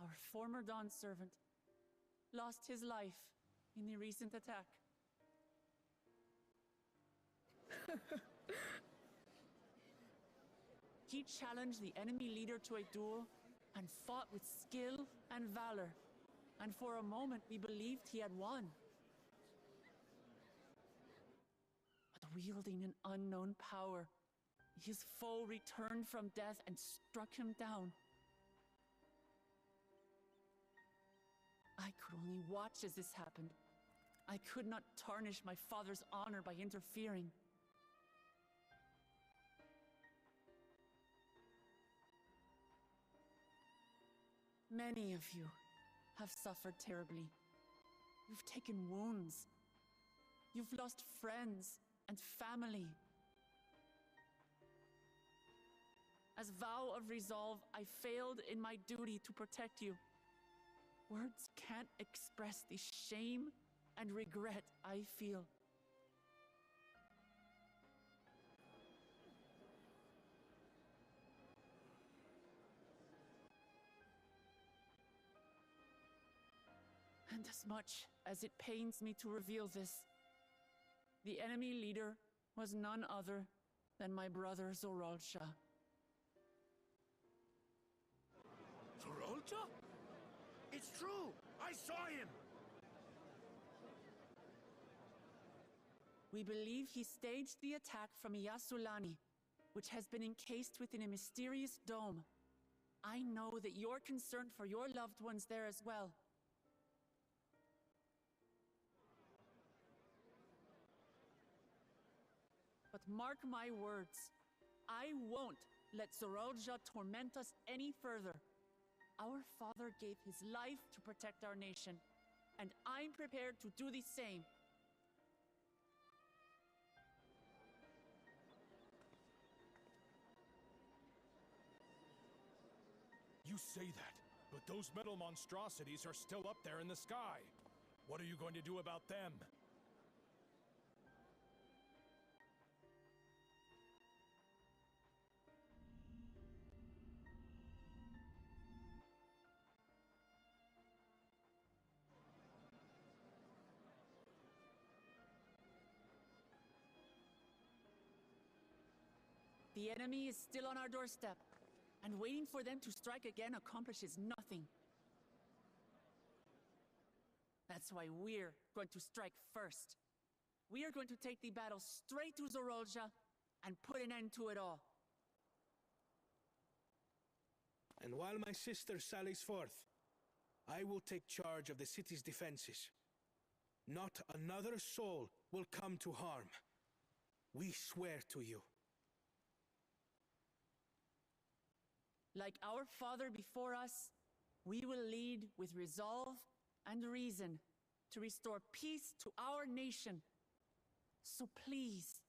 our former Dawn servant, lost his life in the recent attack. He challenged the enemy leader to a duel and fought with skill and valor. And for a moment, we believed he had won. But wielding an unknown power, his foe returned from death and struck him down. I could only watch as this happened. I could not tarnish my father's honor by interfering. Many of you have suffered terribly. You've taken wounds. You've lost friends and family. As vow of resolve, I failed in my duty to protect you. Words can't express the shame and regret I feel. And as much as it pains me to reveal this, the enemy leader was none other than my brother Zoralsha. Zoralsha? It's true! I saw him! We believe he staged the attack from Yasulani, which has been encased within a mysterious dome. I know that you're concerned for your loved ones there as well. But mark my words, I won't let Zoralsha torment us any further. Our father gave his life to protect our nation, and I'm prepared to do the same. You say that, but those metal monstrosities are still up there in the sky. What are you going to do about them? The enemy is still on our doorstep, and waiting for them to strike again accomplishes nothing. That's why we're going to strike first. We are going to take the battle straight to Zoralsha and put an end to it all. And while my sister sallies forth, I will take charge of the city's defenses. Not another soul will come to harm. We swear to you. Like our father before us, we will lead with resolve and reason to restore peace to our nation. So please,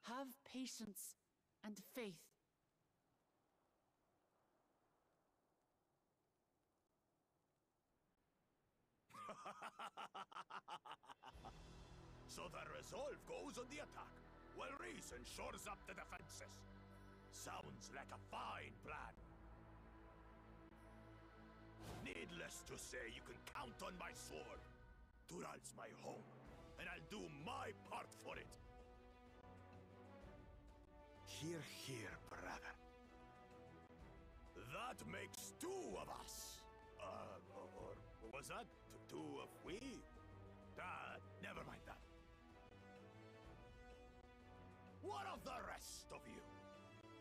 have patience and faith. So the resolve goes on the attack, while reason shores up the defenses. Sounds like a fine plan. Needless to say, you can count on my sword. Tural's my home, and I'll do my part for it. Hear, hear, brother. That makes two of us. Or was that two of we? Never mind that. What of the rest of you?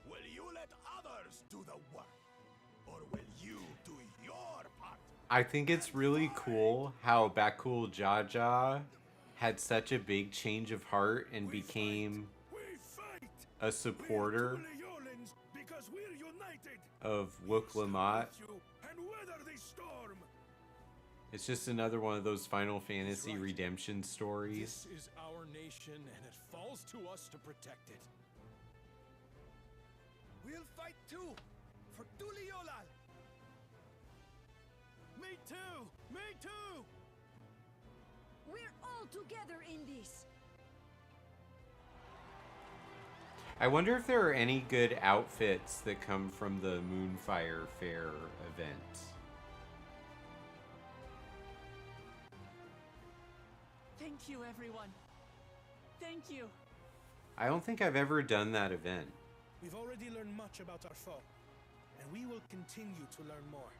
Will you let others do the work? Or will you do your part? I think it's really cool how Bakul Jaja had such a big change of heart and became a supporter of Wuk-Lamat. It's just another one of those Final Fantasy redemption stories. This is our nation, and it falls to us to protect it. We'll fight too, for Tuliolal. Me too! Me too! We're all together in this. I wonder if there are any good outfits that come from the Moonfire Fair event. Thank you, everyone. Thank you. I don't think I've ever done that event. We've already learned much about our foe, and we will continue to learn more.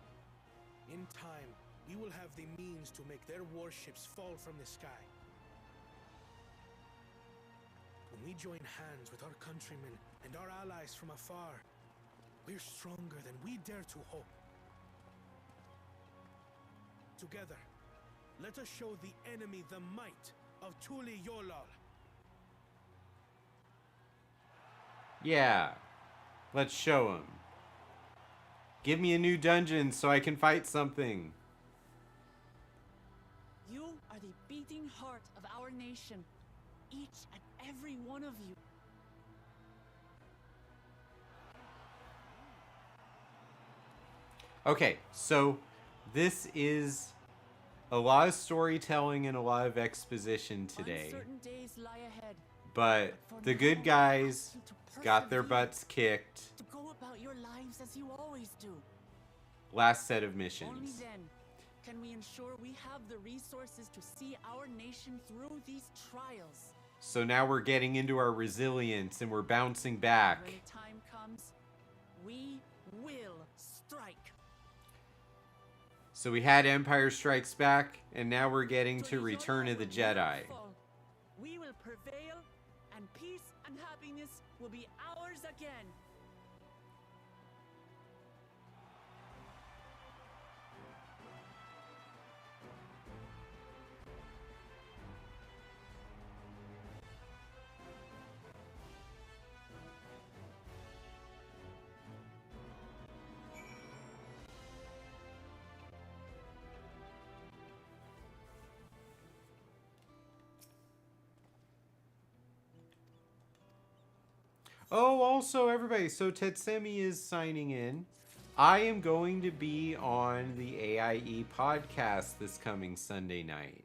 In time, we will have the means to make their warships fall from the sky. When we join hands with our countrymen and our allies from afar, we're stronger than we dare to hope. Together, let us show the enemy the might of Tuli Yolal. Yeah, let's show him. Give me a new dungeon so I can fight something. You are the beating heart of our nation. Each and every one of you. Okay, so this is a lot of storytelling and a lot of exposition today. Uncertain days lie ahead. But the good guys got their butts kicked. To go about your lives as you always do. Last set of Only missions. then can we ensure we have the resources to see our nation through these trials. So now we're getting into our resilience and we're bouncing back. When the time comes, we will strike. So we had Empire Strikes Back, and now we're getting to Return of the Jedi. We will prevail, and peace and happiness will be ours again. Oh, also, everybody, so Tetsemi is signing in. I am going to be on the AIE podcast this coming Sunday night.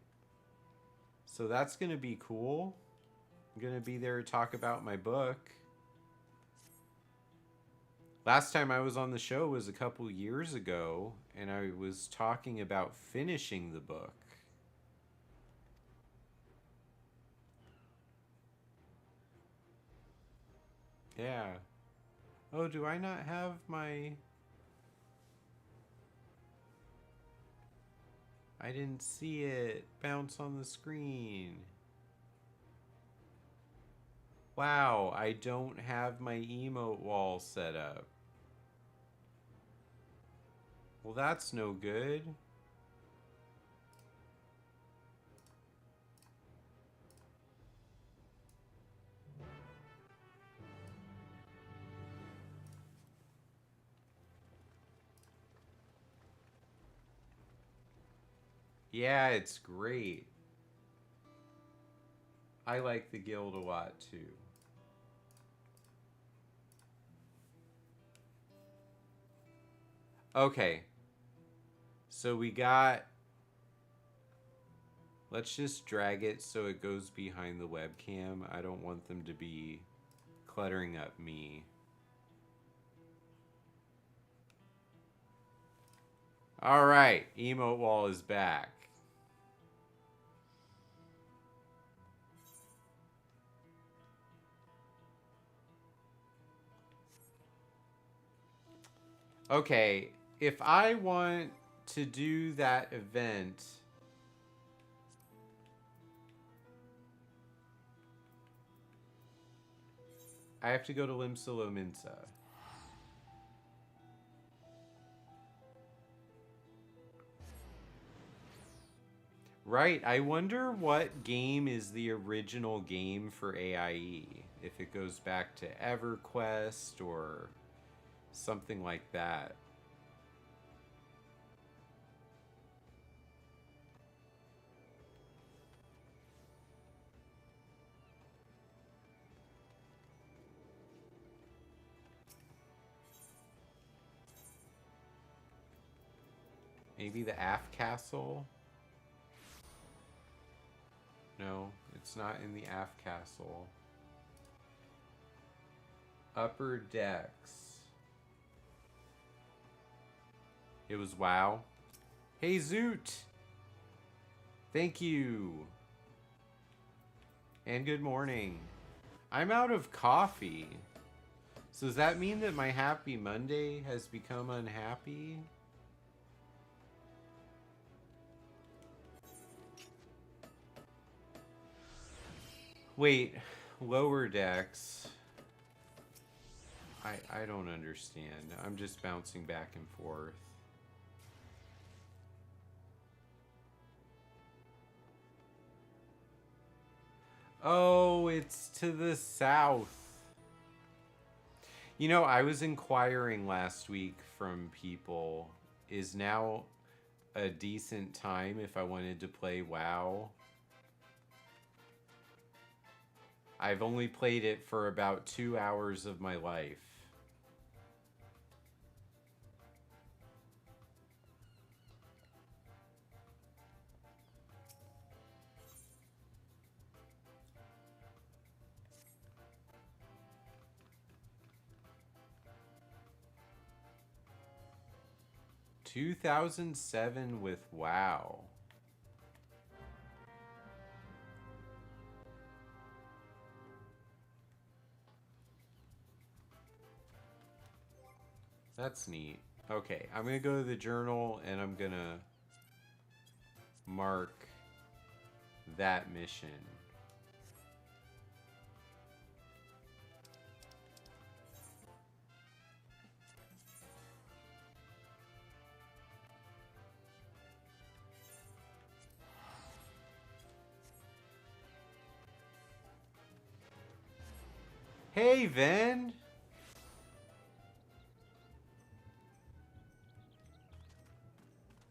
So that's going to be cool. I'm going to be there to talk about my book. Last time I was on the show was a couple years ago, and I was talking about finishing the book. Yeah. Oh, do I not have my... I didn't see it bounce on the screen. Wow, I don't have my emote wall set up. Well, that's no good. Yeah, it's great. I like the guild a lot too. Okay. So we got... Let's just drag it so it goes behind the webcam. I don't want them to be cluttering up me. Alright, emote wall is back. Okay, if I want to do that event, I have to go to Limsalo Minsa. Right, I wonder what game is the original game for AIE. If it goes back to EverQuest or something like that. Maybe the Aft Castle? No, it's not in the Aft Castle. Upper Decks. It was WoW. Hey, Zoot! Thank you. And good morning. I'm out of coffee. So does that mean that my Happy Monday has become unhappy? Wait, lower decks. I don't understand. I'm just bouncing back and forth. Oh, it's to the south. You know, I was inquiring last week from people, is now a decent time if I wanted to play WoW? I've only played it for about 2 hours of my life. ...2007 with WoW. That's neat. Okay, I'm gonna go to the journal and I'm gonna mark that mission. Hey, Ven!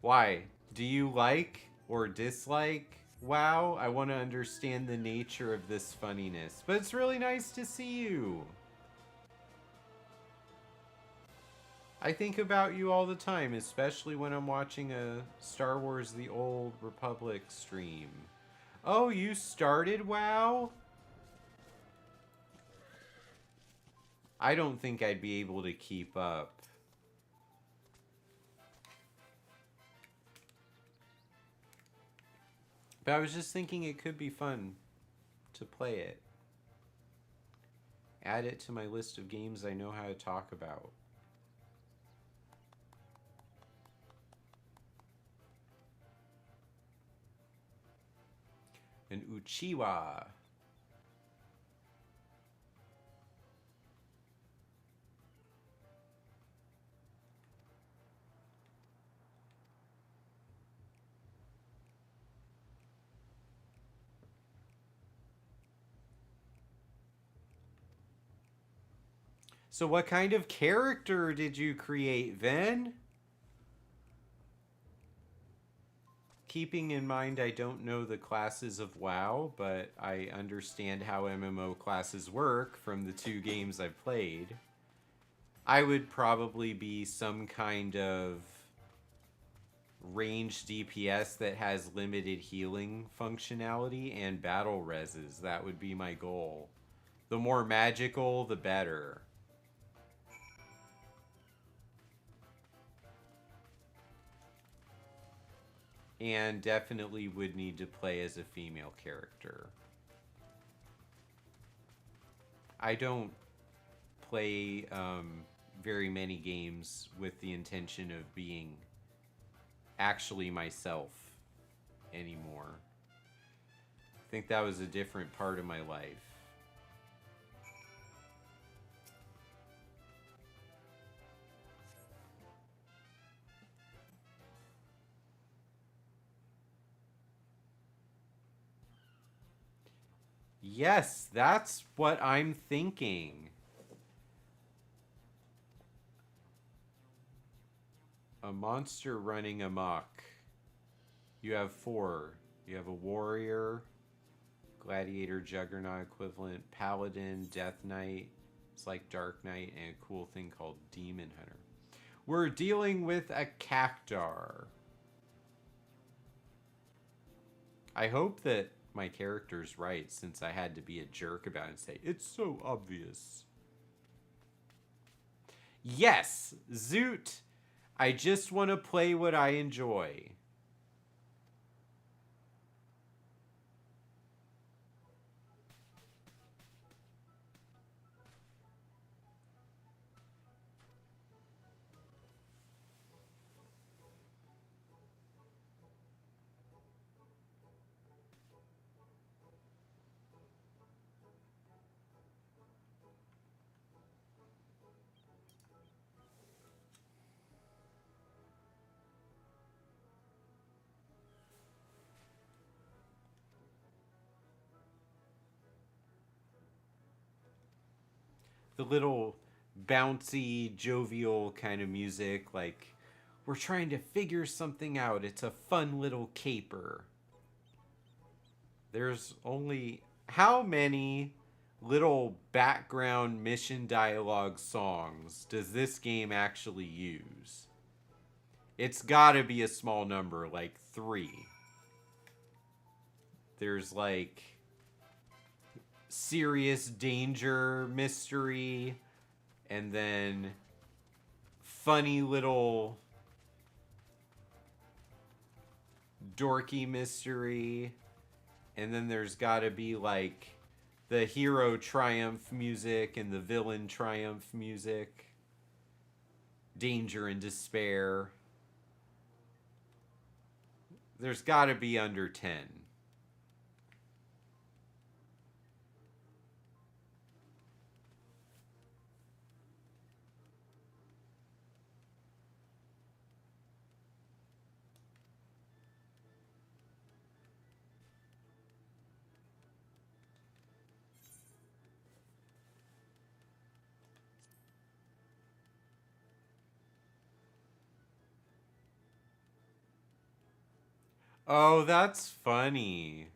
Why? Do you like or dislike WoW? I want to understand the nature of this funniness. But it's really nice to see you. I think about you all the time, especially when I'm watching a Star Wars The Old Republic stream. Oh, you started WoW? I don't think I'd be able to keep up. But I was just thinking it could be fun to play it. Add it to my list of games I know how to talk about. An Uchiwa. So what kind of character did you create, Ven? Keeping in mind I don't know the classes of WoW, but I understand how MMO classes work from the 2 games I've played. I would probably be some kind of ranged DPS that has limited healing functionality and battle reses. That would be my goal. The more magical, the better. And definitely would need to play as a female character. I don't play very many games with the intention of being actually myself anymore. I think that was a different part of my life. Yes, that's what I'm thinking. A monster running amok. You have 4. You have a warrior, gladiator, juggernaut equivalent, paladin, death knight. It's like Dark Knight, and a cool thing called Demon Hunter. We're dealing with a cactar. I hope that my character's right, since I had to be a jerk about it and say, it's so obvious. Yes, Zoot. I just want to play what I enjoy. the little bouncy, jovial kind of music, like we're trying to figure something out. It's a fun little caper. There's only how many little background mission dialogue songs does this game actually use? It's gotta be a small number, like 3. There's like serious danger mystery, and then funny little dorky mystery, and then there's gotta be like the hero triumph music and the villain triumph music, danger and despair. There's gotta be under 10. Oh, that's funny.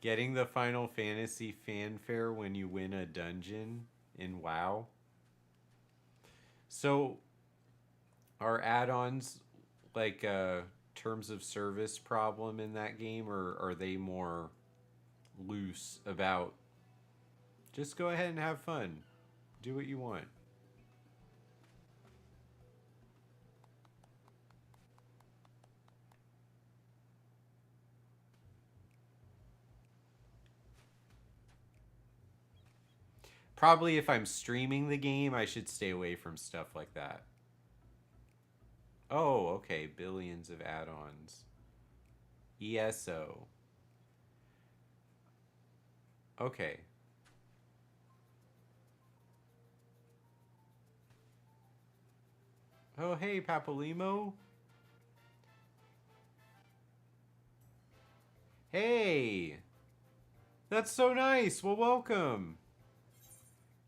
Getting the Final Fantasy fanfare when you win a dungeon in WoW. So, are add-ons like a terms of service problem in that game, or are they more loose about just go ahead and have fun? Do what you want. Probably if I'm streaming the game, I should stay away from stuff like that. Oh, okay. Billions of add-ons. ESO. Okay. Oh, hey, Papolimo. Hey. That's so nice. Well, welcome.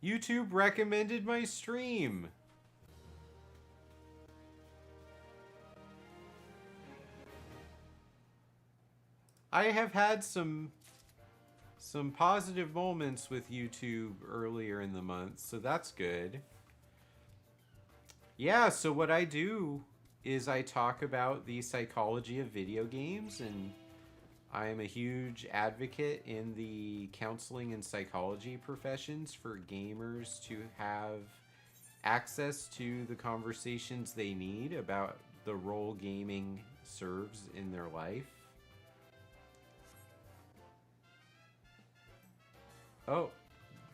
YouTube recommended my stream. I have had some positive moments with YouTube earlier in the month, so that's good. Yeah, so what I do is I talk about the psychology of video games, and I am a huge advocate in the counseling and psychology professions for gamers to have access to the conversations they need about the role gaming serves in their life. Oh,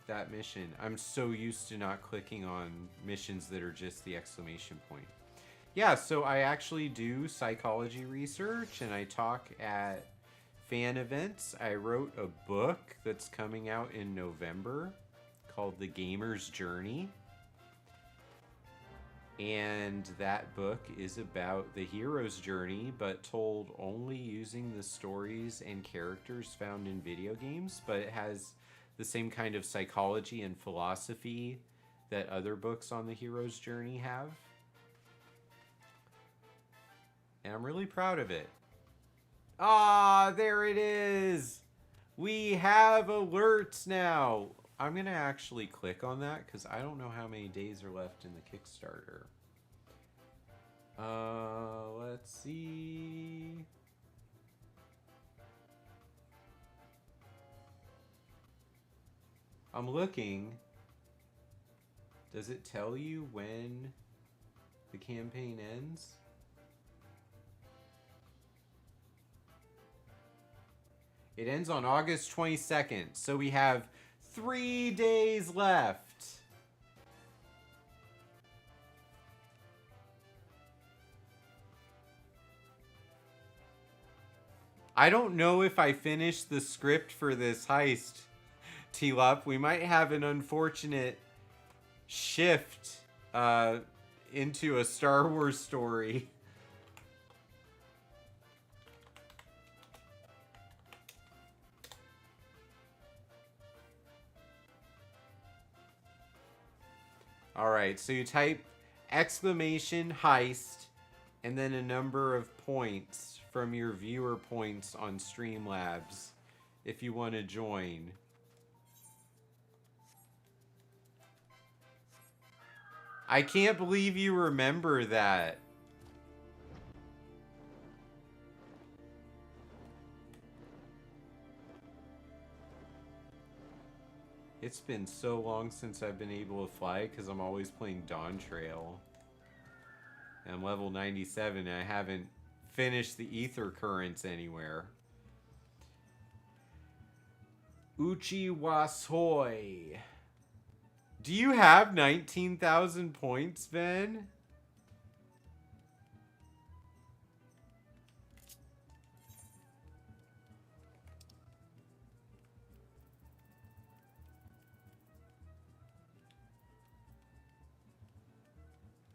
that mission. I'm so used to not clicking on missions that are just the exclamation point. Yeah, so I actually do psychology research, and I talk at fan events. I wrote a book that's coming out in November called The Gamer's Journey. And that book is about the hero's journey, but told only using the stories and characters found in video games. But it has the same kind of psychology and philosophy that other books on the hero's journey have. And I'm really proud of it. Ah, there it is. We have alerts now. I'm going to actually click on that because I don't know how many days are left in the Kickstarter. Let's see. I'm looking. Does it tell you when the campaign ends? It ends on August 22nd, so we have 3 days left. I don't know if I finished the script for this heist, T-Lup. We might have an unfortunate shift into a Star Wars story. right, so you type exclamation heist and then a number of points from your viewer points on Streamlabs if you want to join. I can't believe you remember that. It's been so long since I've been able to fly because I'm always playing Dawntrail. And I'm level 97 and I haven't finished the ether currents anywhere. Uchi Wasoi. Do you have 19,000 points, Ben?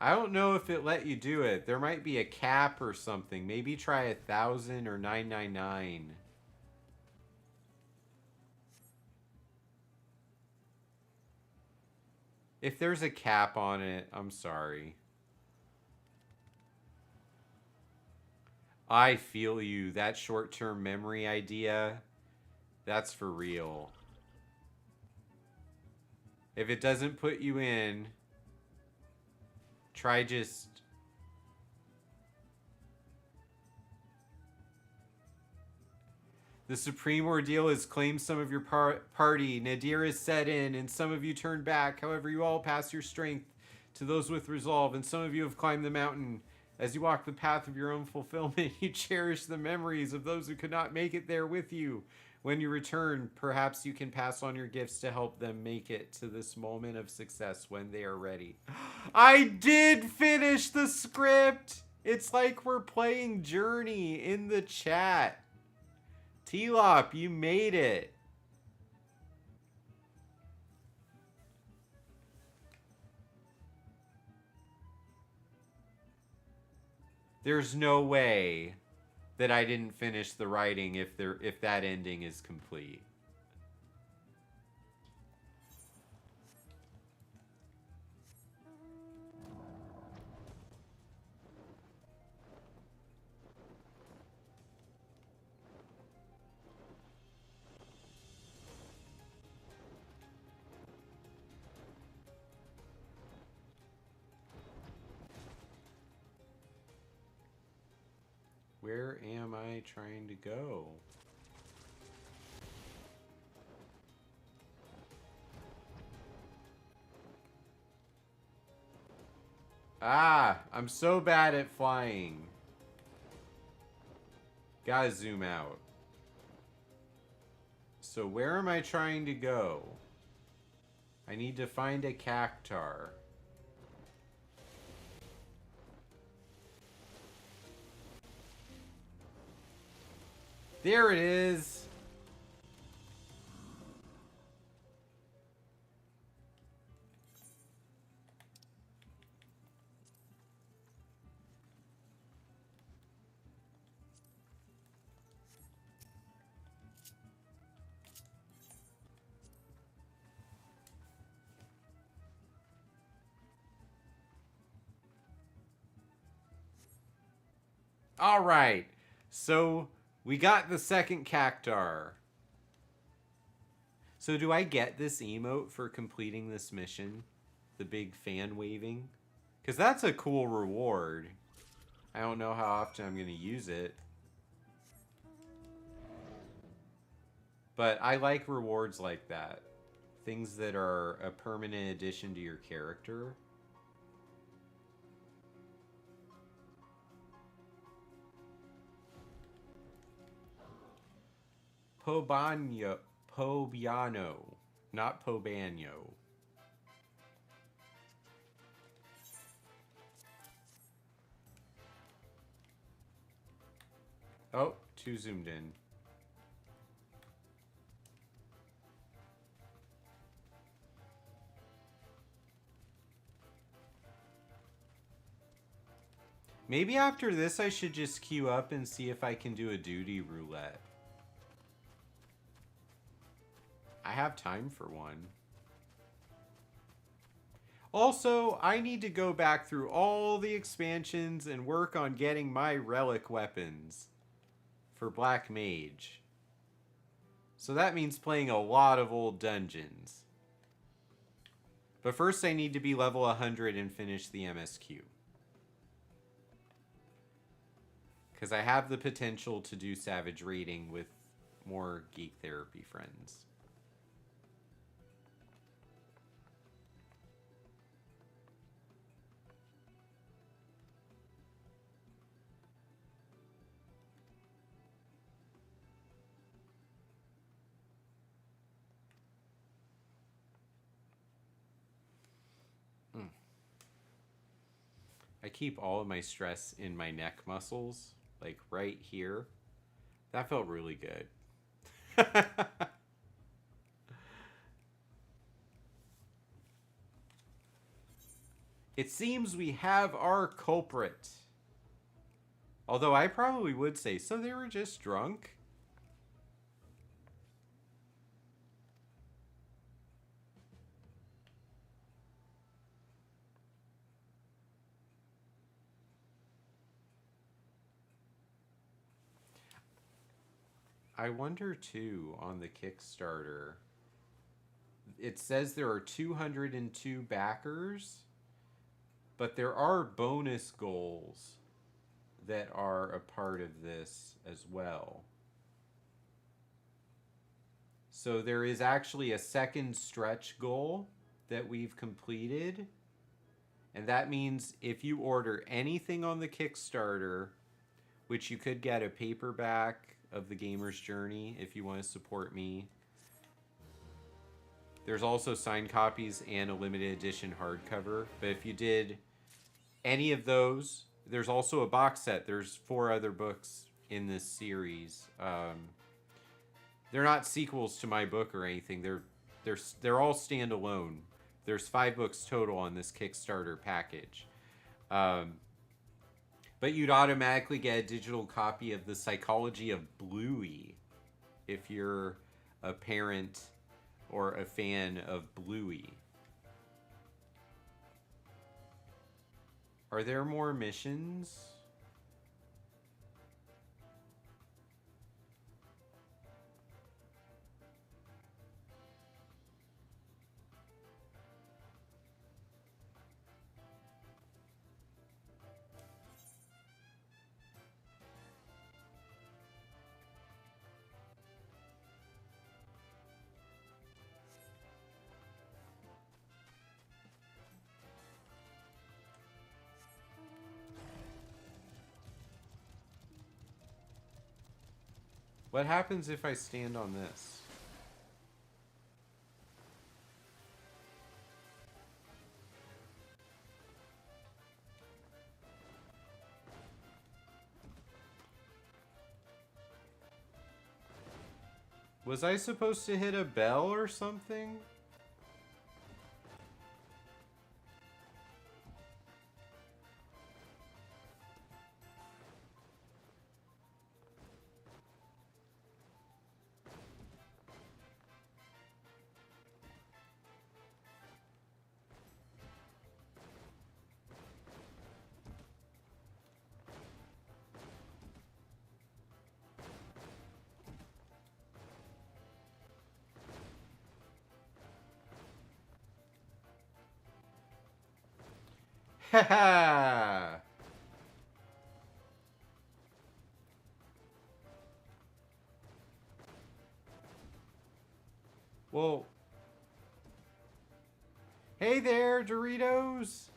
I don't know if it let you do it. There might be a cap or something. Maybe try 1,000 or 999. If there's a cap on it, I'm sorry. I feel you. That short-term memory idea, that's for real. If it doesn't put you in, try just... The supreme ordeal has claimed some of your party. Nadir is set in, and some of you turned back. However, you all pass your strength to those with resolve, and some of you have climbed the mountain. As you walk the path of your own fulfillment, you cherish the memories of those who could not make it there with you. When you return, perhaps you can pass on your gifts to help them make it to this moment of success when they are ready. I did finish the script! It's like we're playing Journey in the chat. T-Lop, you made it. There's no way that I didn't finish the writing if that ending is complete. Where am I trying to go? Ah, I'm so bad at flying. Gotta zoom out. So where am I trying to go? I need to find a cactar. There it is. All right. So we got the second cactar. So do I get this emote for completing this mission? The big fan waving? Because that's a cool reward. I don't know how often I'm going to use it. But I like rewards like that. Things that are a permanent addition to your character. Pobiano, not Pobano. Oh, too zoomed in. Maybe after this I should just queue up and see if I can do a duty roulette. I have time for one. Also, I need to go back through all the expansions and work on getting my relic weapons for Black Mage. So that means playing a lot of old dungeons. But first I need to be level 100 and finish the MSQ. Because I have the potential to do Savage Raiding with more Geek Therapy friends. I keep all of my stress in my neck muscles, like right here. That felt really good. It seems we have our culprit. Although I probably would say, so they were just drunk? I wonder too, on the Kickstarter, it says there are 202 backers, but there are bonus goals that are a part of this as well. So there is actually a second stretch goal that we've completed. And that means if you order anything on the Kickstarter, which you could get a paperback of The Gamer's Journey if you want to support me. There's also signed copies and a limited edition hardcover. But if you did any of those, there's also a box set. There's 4 other books in this series. They're not sequels to my book or anything. They're all standalone. There's 5 books total on this Kickstarter package. But you'd automatically get a digital copy of The Psychology of Bluey if you're a parent or a fan of Bluey. Are there more missions? What happens if I stand on this? Was I supposed to hit a bell or something? Haha! Well, hey there, Doritos!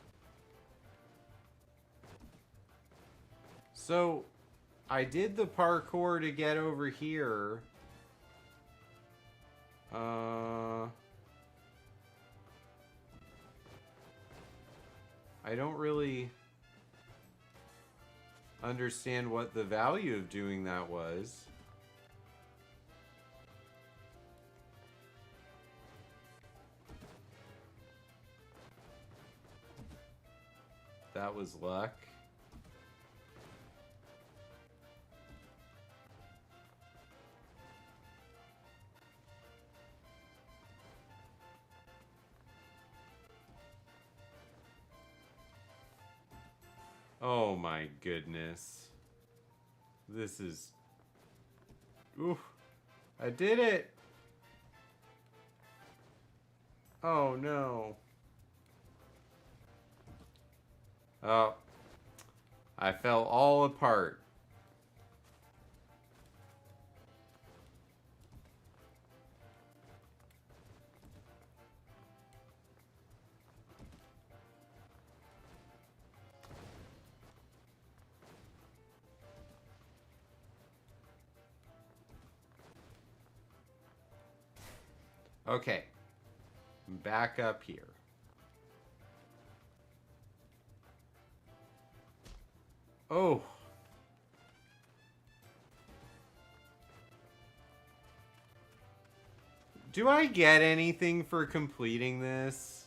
So, I did the parkour to get over here. I don't really understand what the value of doing that was. That was luck. Oh my goodness. This is... Oof. I did it! Oh no. Oh. I fell all apart. Okay. Back up here. Oh. Do I get anything for completing this?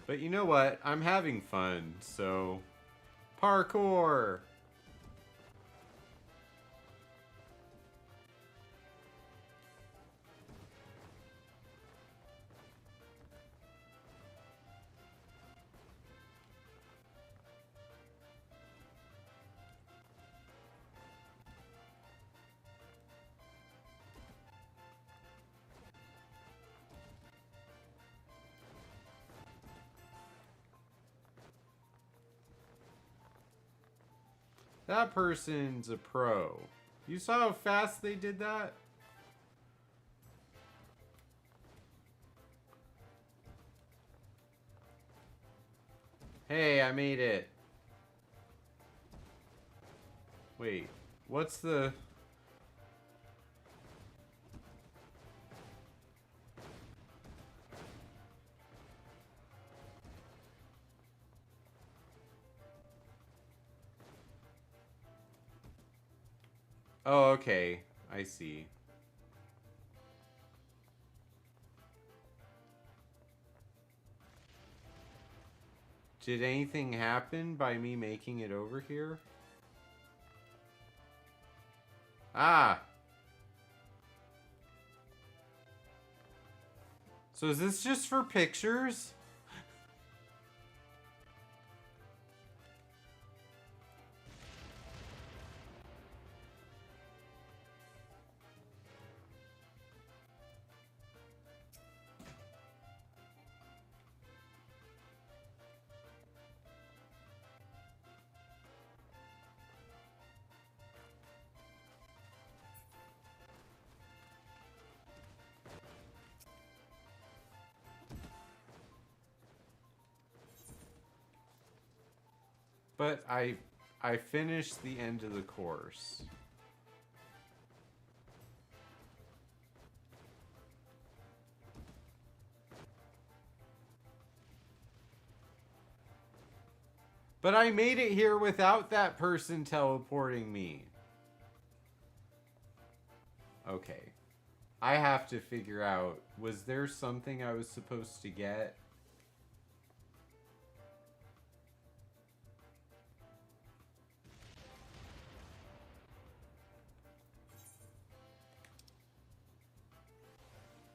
But you know what? I'm having fun, so... Parkour! That person's a pro. You saw how fast they did that? Hey, I made it. Wait, what's the... Oh, okay. I see. Did anything happen by me making it over here? Ah! So is this just for pictures? But I finished the end of the course. But I made it here without that person teleporting me. Okay. I have to figure out, was there something I was supposed to get?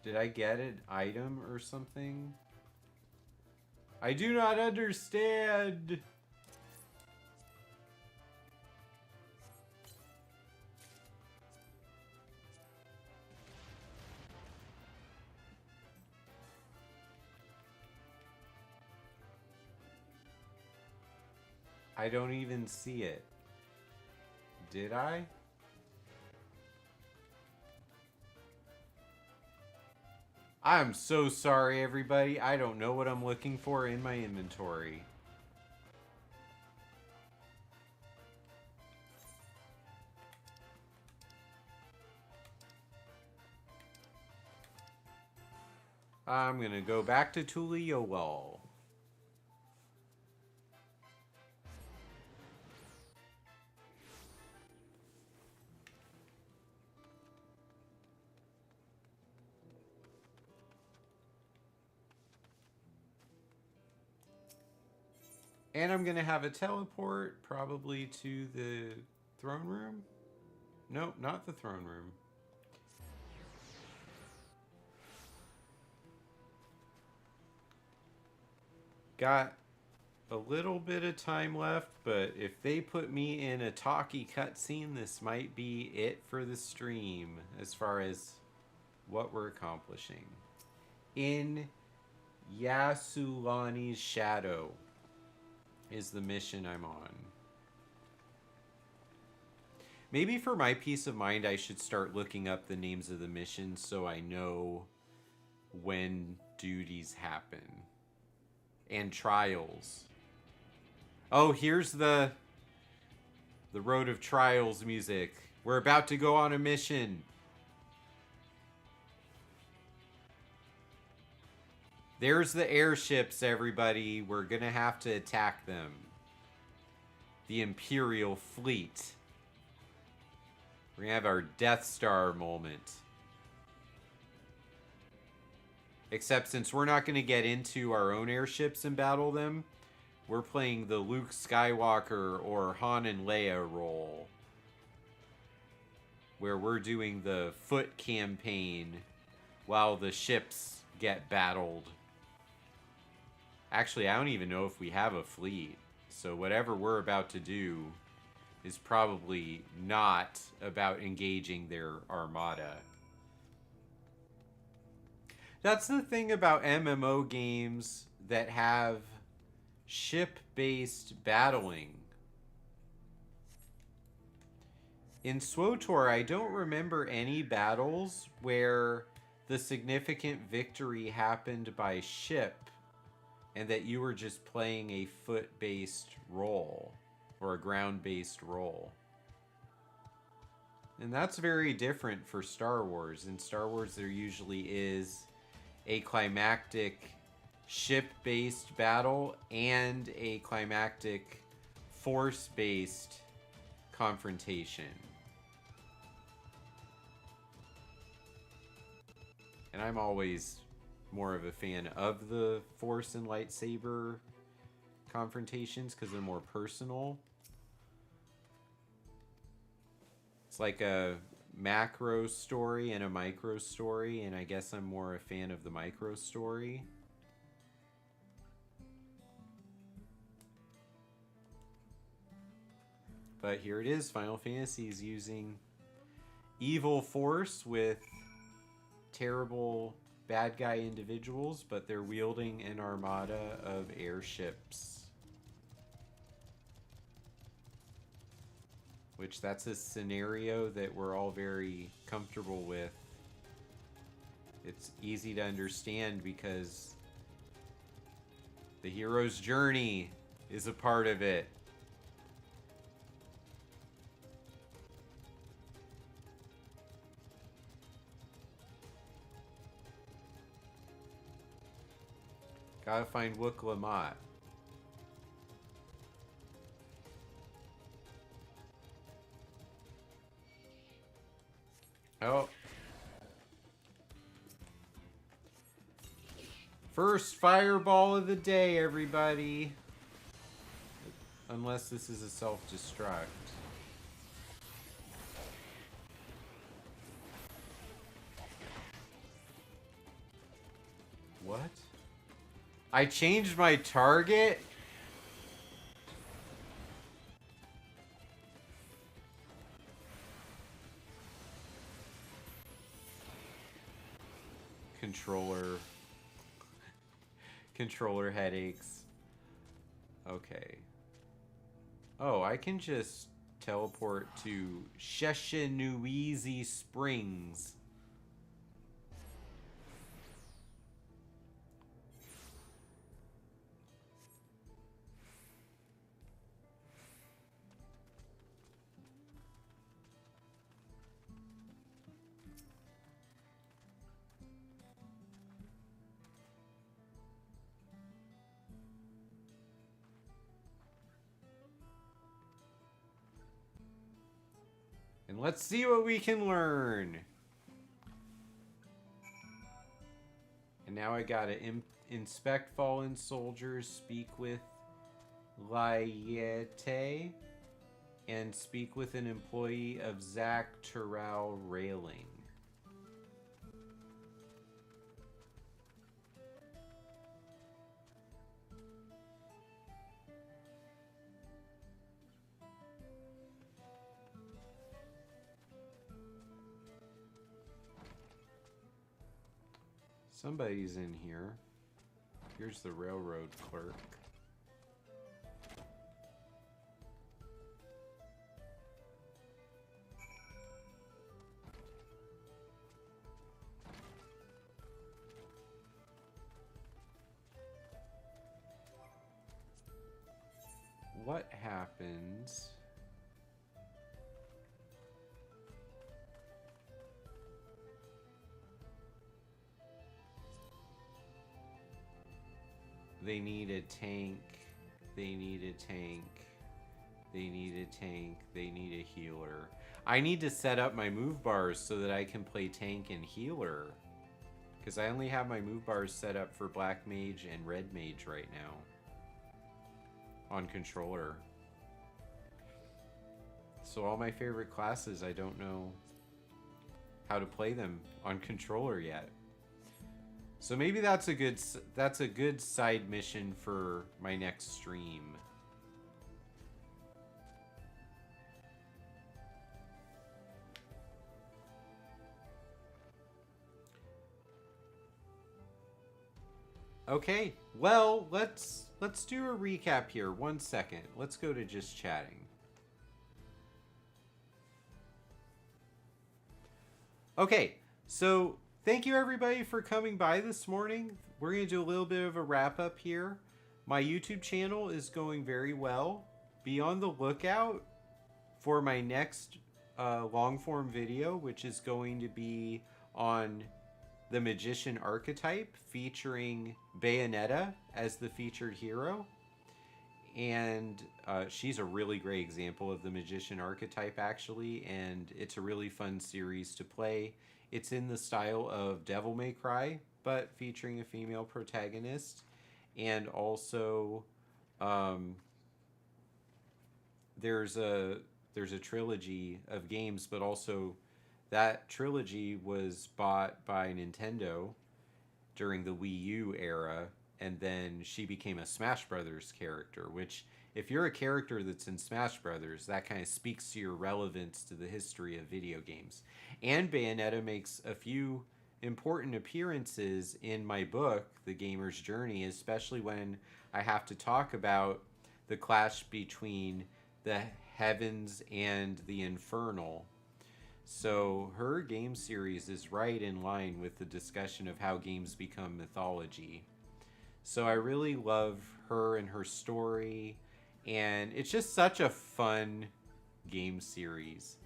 Did I get an item or something? I do not understand. I don't even see it. Did I? I'm so sorry, everybody. I don't know what I'm looking for in my inventory. I'm gonna go back to Tuliowell. And I'm gonna have a teleport probably to the throne room. Nope, not the throne room. Got a little bit of time left, but if they put me in a talkie cutscene, this might be it for the stream as far as what we're accomplishing. In Yasulani's shadow is the mission I'm on. Maybe for my peace of mind, I should start looking up the names of the missions so I know when duties happen. And trials. Oh, here's the Road of Trials music. We're about to go on a mission. There's the airships, everybody. We're gonna have to attack them. The Imperial fleet. We're gonna have our Death Star moment. Except since we're not gonna get into our own airships and battle them, we're playing the Luke Skywalker or Han and Leia role. Where we're doing the foot campaign while the ships get battled. Actually, I don't even know if we have a fleet. So whatever we're about to do is probably not about engaging their armada. That's the thing about MMO games that have ship-based battling. In SWTOR, I don't remember any battles where the significant victory happened by ship and that you were just playing a foot-based role or a ground-based role. And that's very different for Star Wars. In Star Wars, there usually is a climactic ship-based battle and a climactic force-based confrontation. And I'm always more of a fan of the force and lightsaber confrontations because they're more personal. It's like a macro story and a micro story, and I guess I'm more a fan of the micro story. But here it is, Final Fantasy is using evil force with terrible bad guy individuals, but they're wielding an armada of airships. Which that's a scenario that we're all very comfortable with. It's easy to understand because the hero's journey is a part of it. Gotta find Wook Lamont. Oh. First fireball of the day, everybody. Unless this is a self-destruct. What? I changed my target? Controller headaches. Okay. Oh, I can just teleport to Sheshanuizi Springs. And let's see what we can learn. And now I gotta inspect fallen soldiers, speak with Layete, and speak with an employee of Zach Terrell Railing. Somebody's in here. Here's the railroad clerk. What happens? They need a tank. They need a tank. They need a tank. They need a healer. I need to set up my move bars so that I can play tank and healer. Because I only have my move bars set up for black mage and red mage right now. On controller. So all my favorite classes, I don't know how to play them on controller yet. So maybe that's a good side mission for my next stream. Okay, well, let's do a recap here. 1 second. Let's go to just chatting. Okay, so thank you everybody for coming by this morning. We're going to do a little bit of a wrap up here. My YouTube channel is going very well. Be on the lookout for my next long form video, which is going to be on the Magician archetype, featuring Bayonetta as the featured hero. And she's a really great example of the Magician archetype, actually, and it's a really fun series to play. It's in the style of Devil May Cry, but featuring a female protagonist. And also, there's a trilogy of games, but also that trilogy was bought by Nintendo during the Wii U era, and then she became a Smash Brothers character, which, if you're a character that's in Smash Brothers, that kind of speaks to your relevance to the history of video games. And Bayonetta makes a few important appearances in my book, The Gamer's Journey, especially when I have to talk about the clash between the heavens and the infernal. So her game series is right in line with the discussion of how games become mythology. So I really love her and her story, and it's just such a fun game series.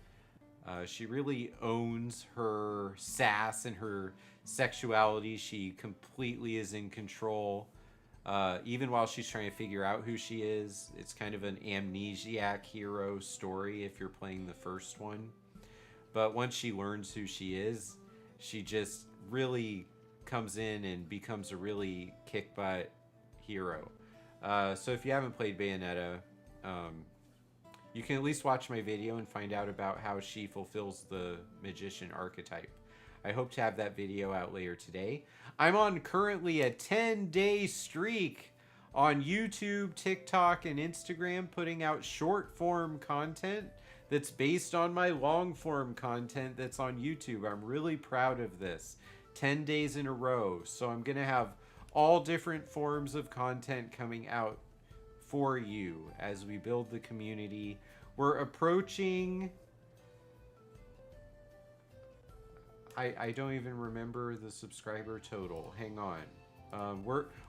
She really owns her sass and her sexuality. She completely is in control. Even while she's trying to figure out who she is. It's kind of an amnesiac hero story if you're playing the first one. But once she learns who she is, she just really comes in and becomes a really kick-butt hero. So if you haven't played Bayonetta, you can at least watch my video and find out about how she fulfills the Magician archetype. I hope to have that video out later today. I'm on currently a 10-day streak on YouTube, TikTok, and Instagram, putting out short-form content that's based on my long-form content that's on YouTube. I'm really proud of this. 10 days in a row. So I'm going to have all different forms of content coming out for you as we build the community. We're approaching... I don't even remember the subscriber total. Hang on.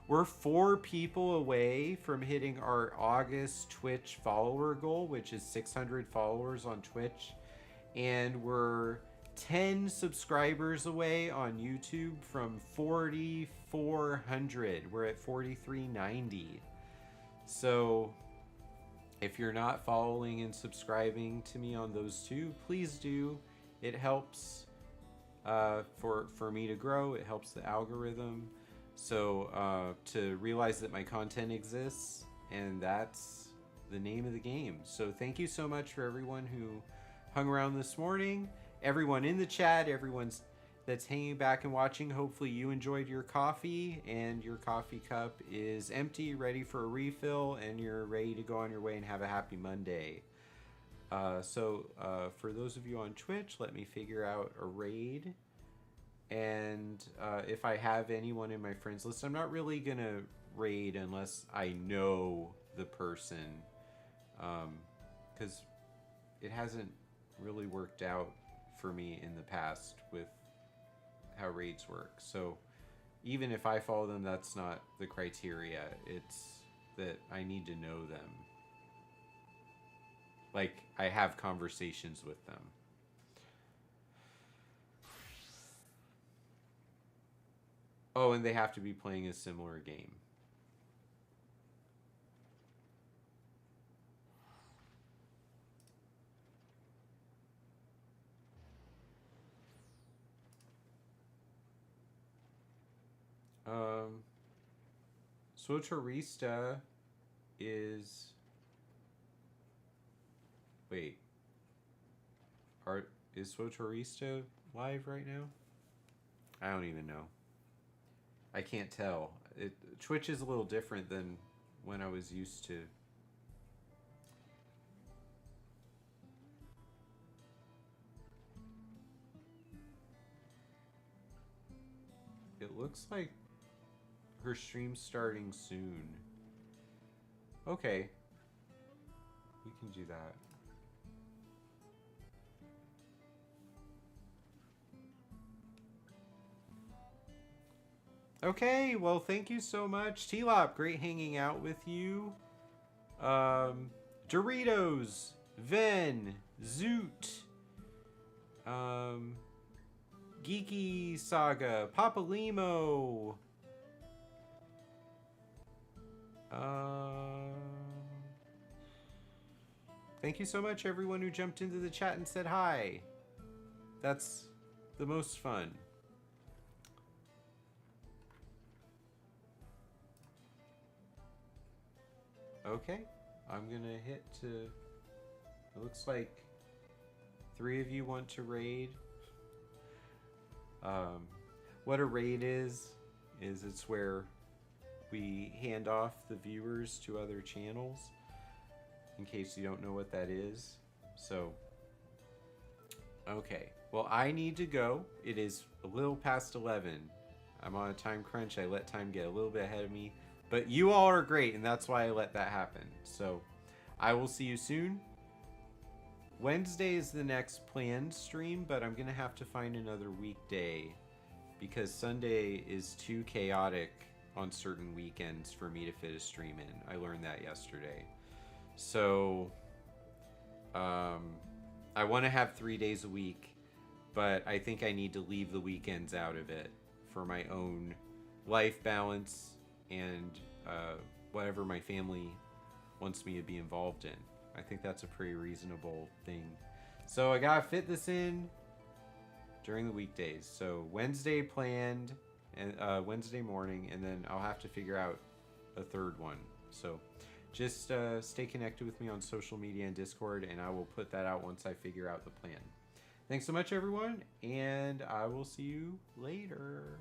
We're 4 people away from hitting our August Twitch follower goal, which is 600 followers on Twitch. And we're 10 subscribers away on YouTube from 4,400. We're at 4,390. So if you're not following and subscribing to me on those two, please do. It helps for me to grow. It helps the algorithm. So to realize that my content exists, and that's the name of the game. So thank you so much for everyone who hung around this morning. Everyone in the chat, everyone that's hanging back and watching, hopefully you enjoyed your coffee and your coffee cup is empty, ready for a refill, and you're ready to go on your way and have a happy Monday. So for those of you on Twitch, let me figure out a raid And if I have anyone in my friends list, I'm not really going to raid unless I know the person. Because it hasn't really worked out for me in the past with how raids work. So even if I follow them, that's not the criteria. It's that I need to know them. Like, I have conversations with them. Oh, and they have to be playing a similar game. Swotorista is... Wait. Is Swotorista live right now? I don't even know. I can't tell. Twitch is a little different than when I was used to. It looks like her stream's starting soon. Okay. We can do that. Okay, well, thank you so much. T-Lop, great hanging out with you. Doritos, Ven, Zoot, Geeky Saga, Papa Limo. Thank you so much, everyone who jumped into the chat and said hi. That's the most fun. Okay, I'm gonna hit to... It looks like 3 of you want to raid. What a raid is it's where we hand off the viewers to other channels, in case you don't know what that is. So, okay. Well, I need to go. It is a little past 11. I'm on a time crunch. I let time get a little bit ahead of me. But you all are great, and that's why I let that happen. So, I will see you soon. Wednesday is the next planned stream, but I'm going to have to find another weekday because Sunday is too chaotic on certain weekends for me to fit a stream in. I learned that yesterday. So, I want to have 3 days a week, but I think I need to leave the weekends out of it for my own life balance and whatever my family wants me to be involved in. I think that's a pretty reasonable thing. So I gotta fit this in during the weekdays. So Wednesday planned, and Wednesday morning, and then I'll have to figure out a third one. So just stay connected with me on social media and Discord, and I will put that out once I figure out the plan. Thanks so much, everyone, and I will see you later.